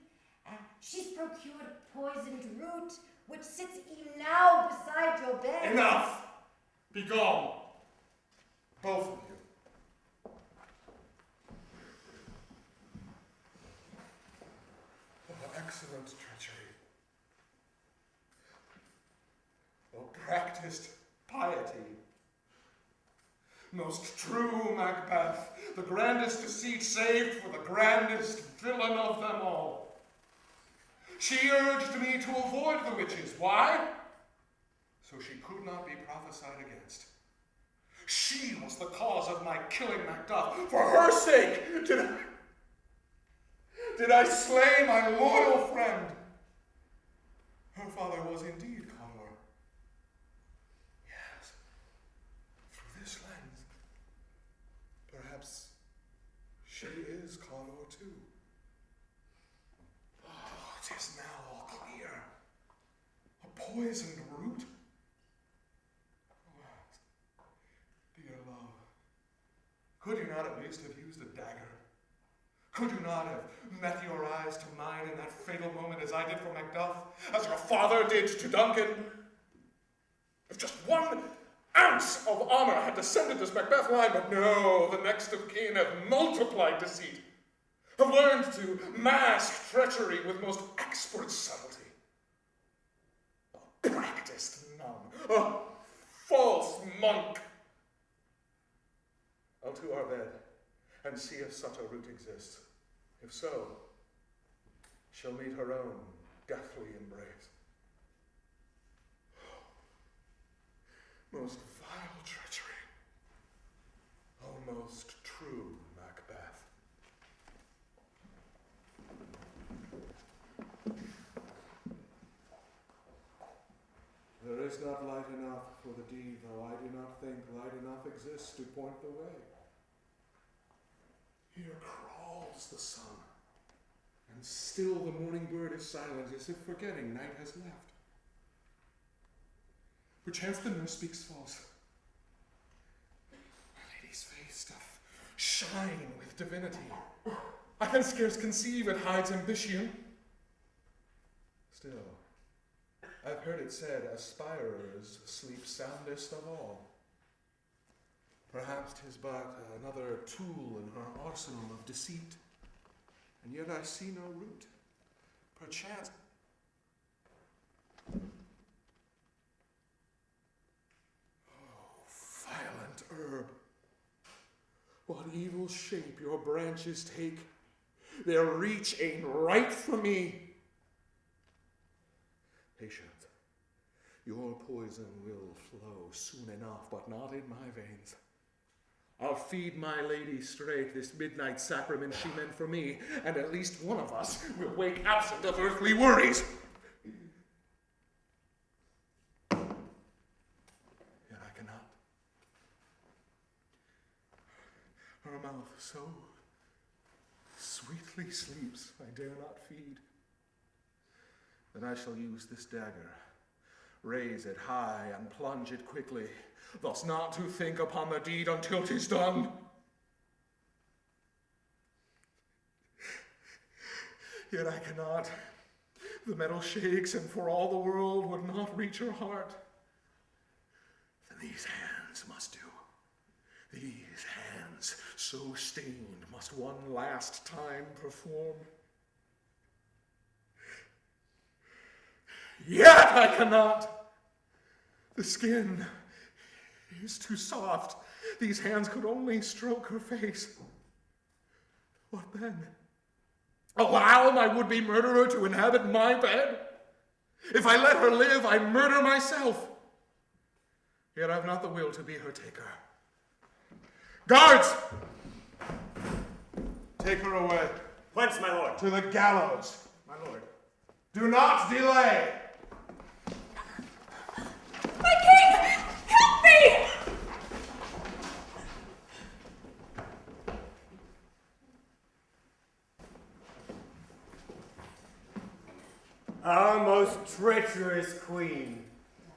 And she's procured poisoned root, which sits even now beside your bed. Enough! Be gone. Both of you. Oh, excellent treachery. Oh, practiced piety. Most true Macbeth, the grandest deceit saved for the grandest villain of them all. She urged me to avoid the witches. Why? So she could not be prophesied against. She was the cause of my killing Macduff. For her sake did I slay my loyal friend. Her father was indeed Cawdor. Yes, through this lens, perhaps she is Cawdor too. Oh, it is now all clear. A poisoned root. Dear love, could you not at least have used a dagger? Could you not have met your eyes to mine in that fatal moment as I did for Macduff, as your father did to Duncan? If just one ounce of honor had descended this Macbeth line, but no, the next of kin have multiplied deceit, have learned to mask treachery with most expert subtlety. A practiced nun, a false monk. I'll to our bed and see if such a root exists. If so, she'll meet her own deathly embrace. Most vile treachery, almost true Macbeth. There is not light enough for the deed, though I do not think light enough exists to point the way. Here crawls the sun, and still the morning bird is silent, as if forgetting night has left. Perchance the nurse speaks false. My lady's face doth shine with divinity. I can scarce conceive it hides ambition. Still, I've heard it said aspirers sleep soundest of all. Perhaps 'tis but another tool in her arsenal of deceit, and yet I see no root. Perchance. Violent herb, what evil shape your branches take, their reach ain't right for me. Patient, your poison will flow soon enough, but not in my veins. I'll feed my lady straight this midnight sacrament she meant for me, and at least one of us will wake absent of earthly worries. Yet I cannot. Her mouth so sweetly sleeps, I dare not feed. Then I shall use this dagger, raise it high and plunge it quickly, thus not to think upon the deed until 'tis done. Yet I cannot. The metal shakes, and for all the world would not reach her heart. Then these hands must do. These hands, so stained, must one last time perform. Yet I cannot. The skin is too soft. These hands could only stroke her face. What then? Allow my would-be murderer to inhabit my bed? If I let her live, I murder myself. Yet I've not the will to be her taker. Guards! Take her away. Whence, my lord? To the gallows. My lord. Do not delay. My king! Help me! Our most treacherous queen,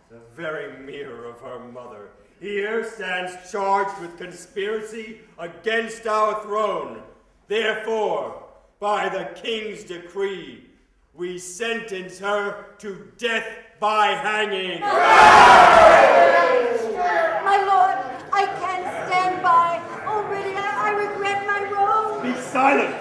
the very mirror of her mother, here stands charged with conspiracy against our throne. Therefore, by the king's decree, we sentence her to death by hanging. My lord, I can't stand by. Already I regret my wrong. Be silent!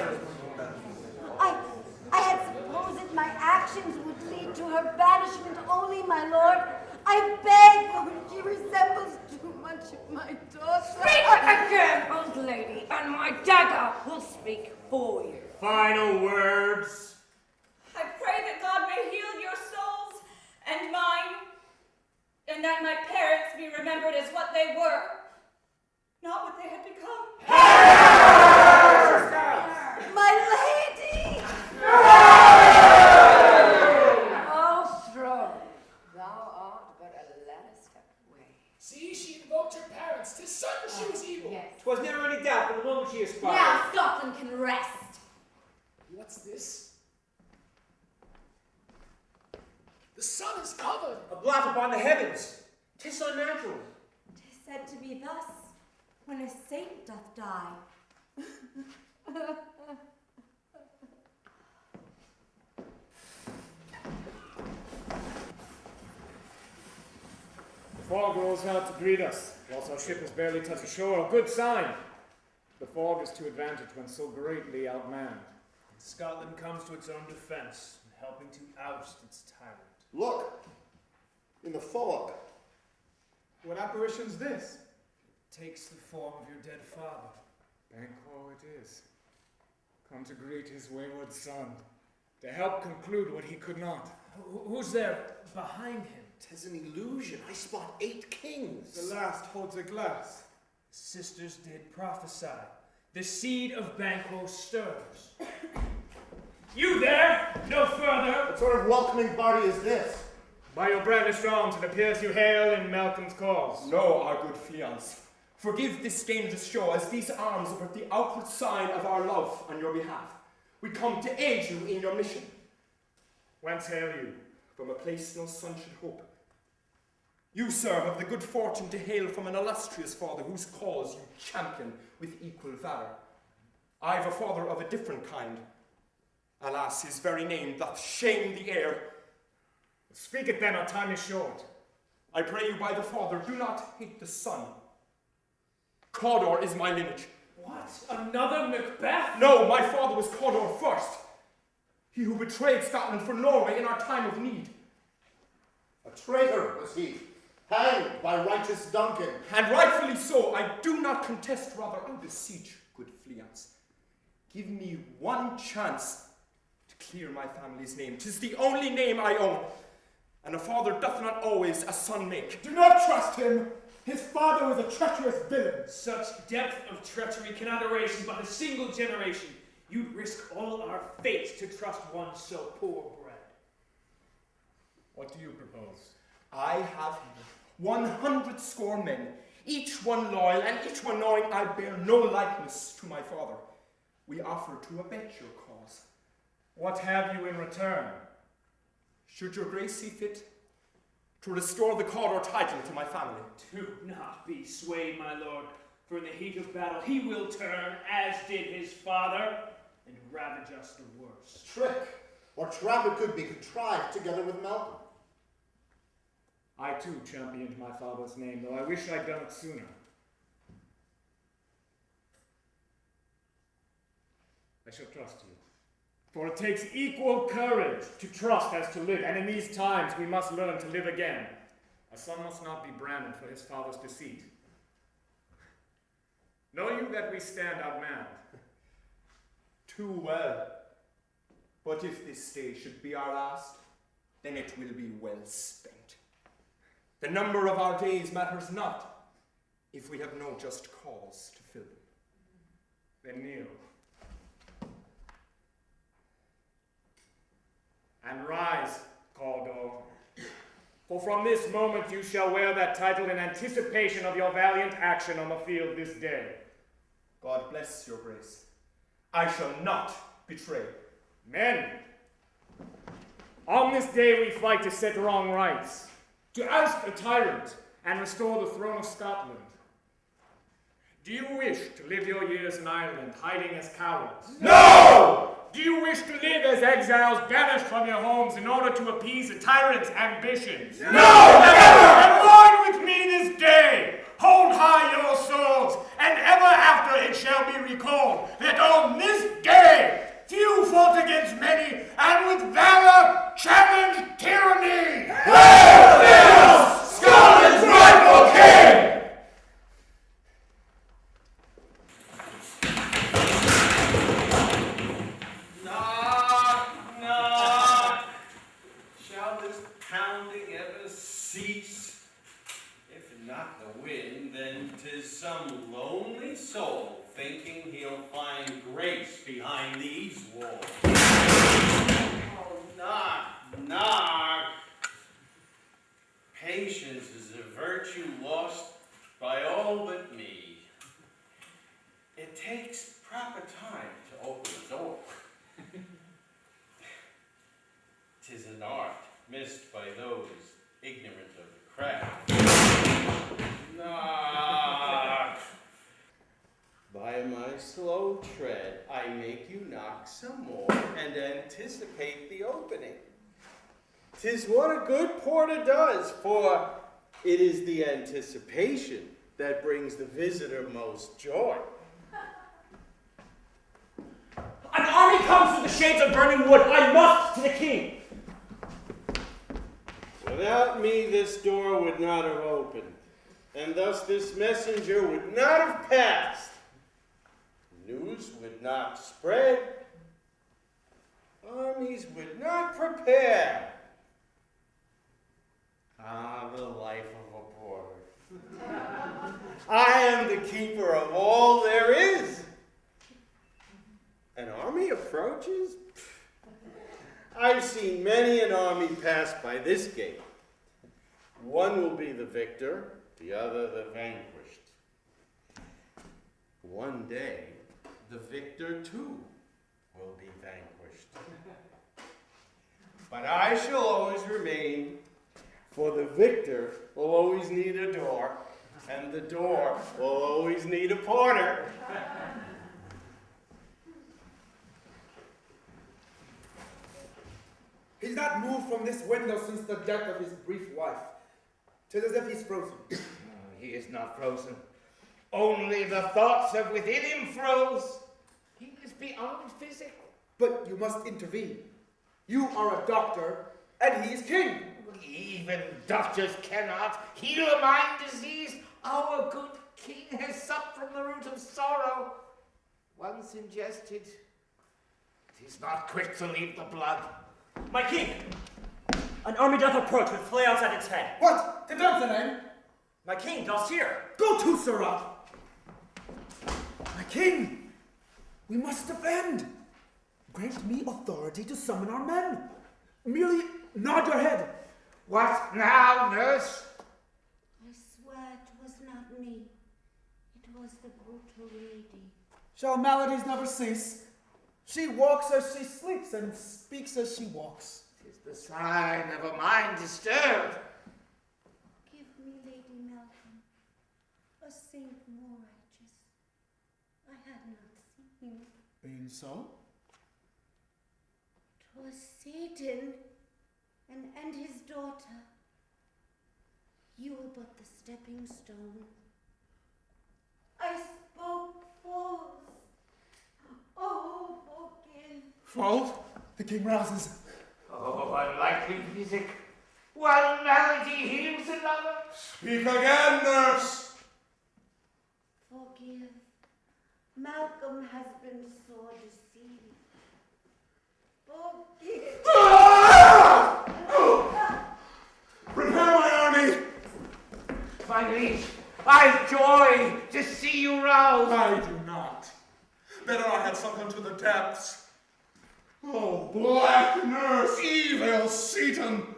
I had supposed my actions would lead to her banishment only, my lord. I beg, for she resembles too much my daughter. Speak again, old lady, and my dagger will speak for you. Final words. I pray that God may heal your souls and mine, and that my parents be remembered as what they were, not what they had become. My lady! Oh, throne, thou art but a ladder step away. See, she invoked her parents. 'Tis certain she was evil. Yes. 'Twas never any doubt from the moment she aspired. Now Scotland can rest. What's this? The sun is covered. A blot upon the heavens. 'Tis unnatural. 'Tis said to be thus when a saint doth die. fog rolls out to greet us, whilst our ship has barely touched shore. A good sign. The fog is to advantage when so greatly outmanned. Scotland comes to its own defense, helping to oust its tyrant. Look! In the fog. What apparition's this? Takes the form of your dead father. Banquo it is. Come to greet his wayward son, to help conclude what he could not. Who's there behind him? 'Tis an illusion. I spot 8 kings. The last holds a glass. Sisters did prophesy. The seed of Banquo stirs. You there! No further! What sort of welcoming party is this? By your brandished arms, it appears you hail in Malcolm's cause. No, our good fiance. Forgive this dangerous show, as these arms are but the outward sign of our love on your behalf. We come to aid you in your mission. Whence hail you? From a place no son should hope. You, sir, have the good fortune to hail from an illustrious father whose cause you champion with equal valour. I've a father of a different kind. Alas, his very name doth shame the air. Speak it then, our time is short. I pray you by the father, do not hate the son. Cawdor is my lineage. What? Another Macbeth? No, my father was Cawdor first. He who betrayed Scotland for Norway in our time of need. A traitor was he, hanged by righteous Duncan. And rightfully so. I do not contest, rather I beseech, good Fleance. Give me one chance to clear my family's name. 'Tis the only name I own, and a father doth not always a son make. Do not trust him. His father was a treacherous villain. Such depth of treachery cannot erase in but a single generation. You'd risk all our fates to trust one so poor bred. What do you propose? I have 100 score men, each one loyal, and each one knowing I bear no likeness to my father. We offer to abet your cause. What have you in return? Should your grace see fit, to restore the Cawdor title to my family. Do not be swayed, my lord, for in the heat of battle he will turn, as did his father, and ravage us the worse. Trick or trap it could be contrived together with Malcolm. I too championed my father's name, though I wish I'd done it sooner. I shall trust you. For it takes equal courage to trust as to live, and in these times we must learn to live again. A son must not be branded for his father's deceit. Know you that we stand outmanned? Too well. But if this day should be our last, then it will be well spent. The number of our days matters not, if we have no just cause to fill them. Then kneel. And rise, Cawdor, for from this moment you shall wear that title in anticipation of your valiant action on the field this day. God bless your grace. I shall not betray. Men, on this day we fight to set wrong rights, to oust a tyrant and restore the throne of Scotland. Do you wish to live your years in Ireland hiding as cowards? No! Do you wish to live as exiles banished from your homes in order to appease a tyrant's ambitions? No! Never! Then mourn with me this day. Hold high your swords, and ever after it shall be recalled that on this day few fought against many, and with valor challenged tyranny. Hail! Scotland's rightful king! Some lonely soul thinking he'll find grace behind these walls. Oh, knock. Patience is a virtue lost by all but me. It takes proper time to open a door. 'Tis an art missed by those ignorant of the craft. Knock. By my slow tread, I make you knock some more and anticipate the opening. 'Tis what a good porter does, for It is the anticipation that brings the visitor most joy. An army comes through the shades of burning wood. I must to the king. Without me, this door would not have opened, and thus this messenger would not have passed. News would not spread. Armies would not prepare. Ah, the life of a porter. I am the keeper of all there is. An army approaches? I've seen many an army pass by this gate. One will be the victor, the other the vanquished. One day, the victor too will be vanquished. But I shall always remain, for the victor will always need a door, and the door will always need a porter. He's not moved from this window since the death of his brief wife. 'Tis as if he's frozen. He is not frozen. Only the thoughts of within him froze. He is beyond physic. But you must intervene. You are a doctor, and he is king. Even doctors cannot heal a mind disease. Our good king has supped from the root of sorrow. Once ingested, it is not quick to leave the blood. My king! An army doth approach with flails at its head. What? The Dunsinane? My king doth hear. Go to, Sirrah! My king! We must defend! Grant me authority to summon our men. Merely nod your head. What now, nurse? I swear it was not me. It was the brutal lady. Shall maladies never cease? She walks as she sleeps and speaks as she walks. 'Tis the sign of a mind disturbed. Give me Lady Malcolm, a saint more righteous. I had not seen. Being so? 'Twas Satan and his daughter. You were but the stepping stone. I spoke false. Oh, forgive. Fault? The king rouses. Oh, unlikely physic. One malady heals another. Speak again, nurse. Forgive. Malcolm has been sore deceived. Forgive. Prepare my army. My liege, I've joy to see you roused. I do not. Better I had sunk into the depths. Oh, black nurse, evil Satan!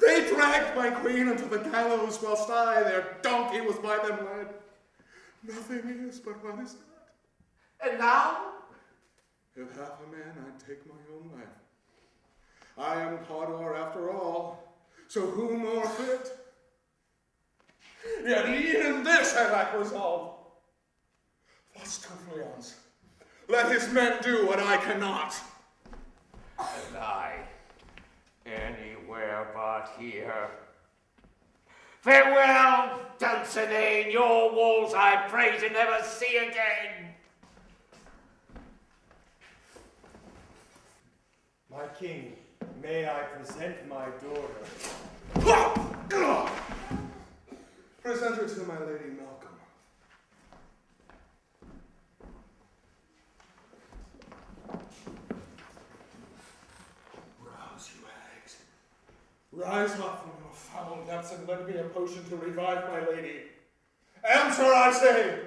They dragged my queen into the gallows whilst I, their donkey, was by them led. Nothing is but what is not. And now? If half a man, I'd take my own life. I am Cawdor after all, so who more fit? Yet even this I lack resolve. What's to Fleance? Let his men do what I cannot. And I, anywhere but here. Farewell, Dunsinane, your walls I pray to never see again. My king, may I present my daughter? Present her to my lady Malcolm. Rouse, you hags. Rise up from your foul depths and let me a potion to revive my lady. Answer, I say!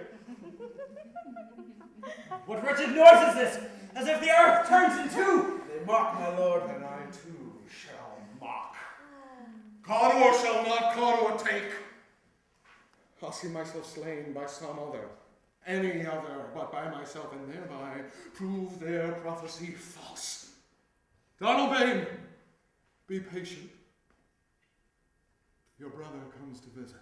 What wretched noise is this? As if the earth turns in two. They mock, my lord, and I too shall mock. Cawdor shall not Cawdor take. I'll see myself slain by some other, any other, but by myself, and thereby prove their prophecy false. Donalbain, be patient. Your brother comes to visit.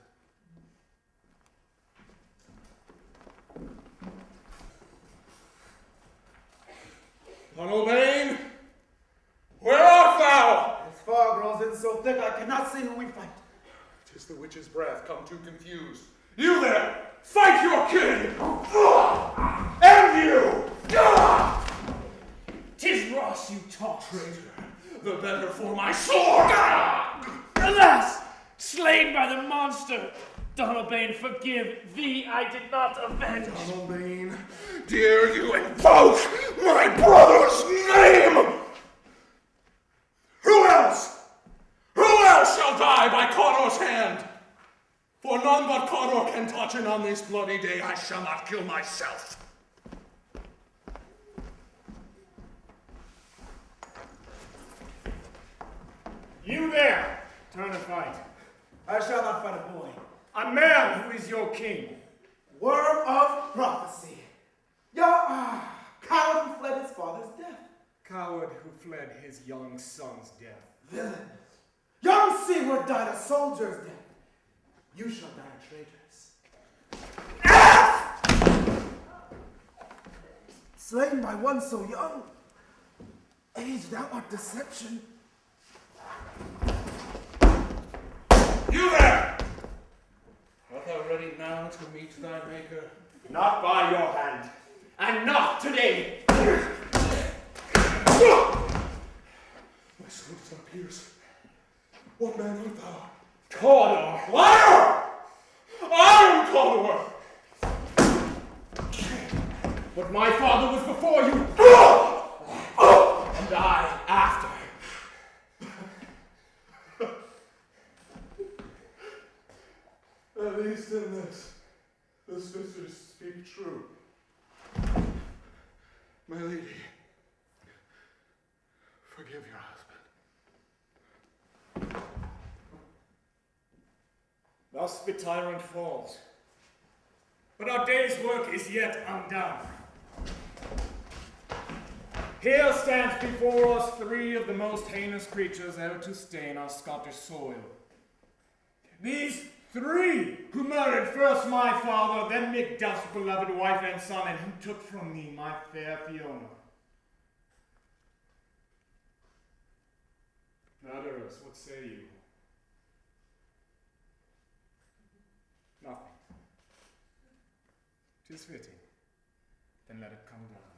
Donalbain, where art thou? This fog rolls in so thick I cannot see who we fight. 'Tis the witch's breath come too confused. You there! Fight your king! And you! 'Tis Ross you talk. Traitor, the better for my sword! Alas! Slain by the monster! Donalbain, forgive thee, I did not avenge. Donalbain, dare you invoke my brother's name? Who else? Who else shall die by Cawdor's hand? For none but Cawdor can touch, and on this bloody day I shall not kill myself. You there! Turn and fight. I shall not fight a boy. A man who is your king. Word of prophecy. Your coward who fled his father's death. Coward who fled his young son's death. Villain. Young Seaward died a soldier's death. You shall die a traitor's. Slain by one so young. Aged out of deception. You there! Art thou ready now to meet thy maker? Not by your hand, and not today. My sword does not pierce. What man art thou? Cawdor! Liar! I am Cawdor! But my father was before you, and I after. At least in this, the sisters speak true. My lady, forgive your husband. Thus the tyrant falls. But our day's work is yet undone. Here stands before us three of the most heinous creatures ever to stain our Scottish soil. These three who murdered first my father, then Macduff's beloved wife and son, and who took from me my fair Fiona. Murderers, what say you? Nothing. 'Tis fitting. Then let it come down.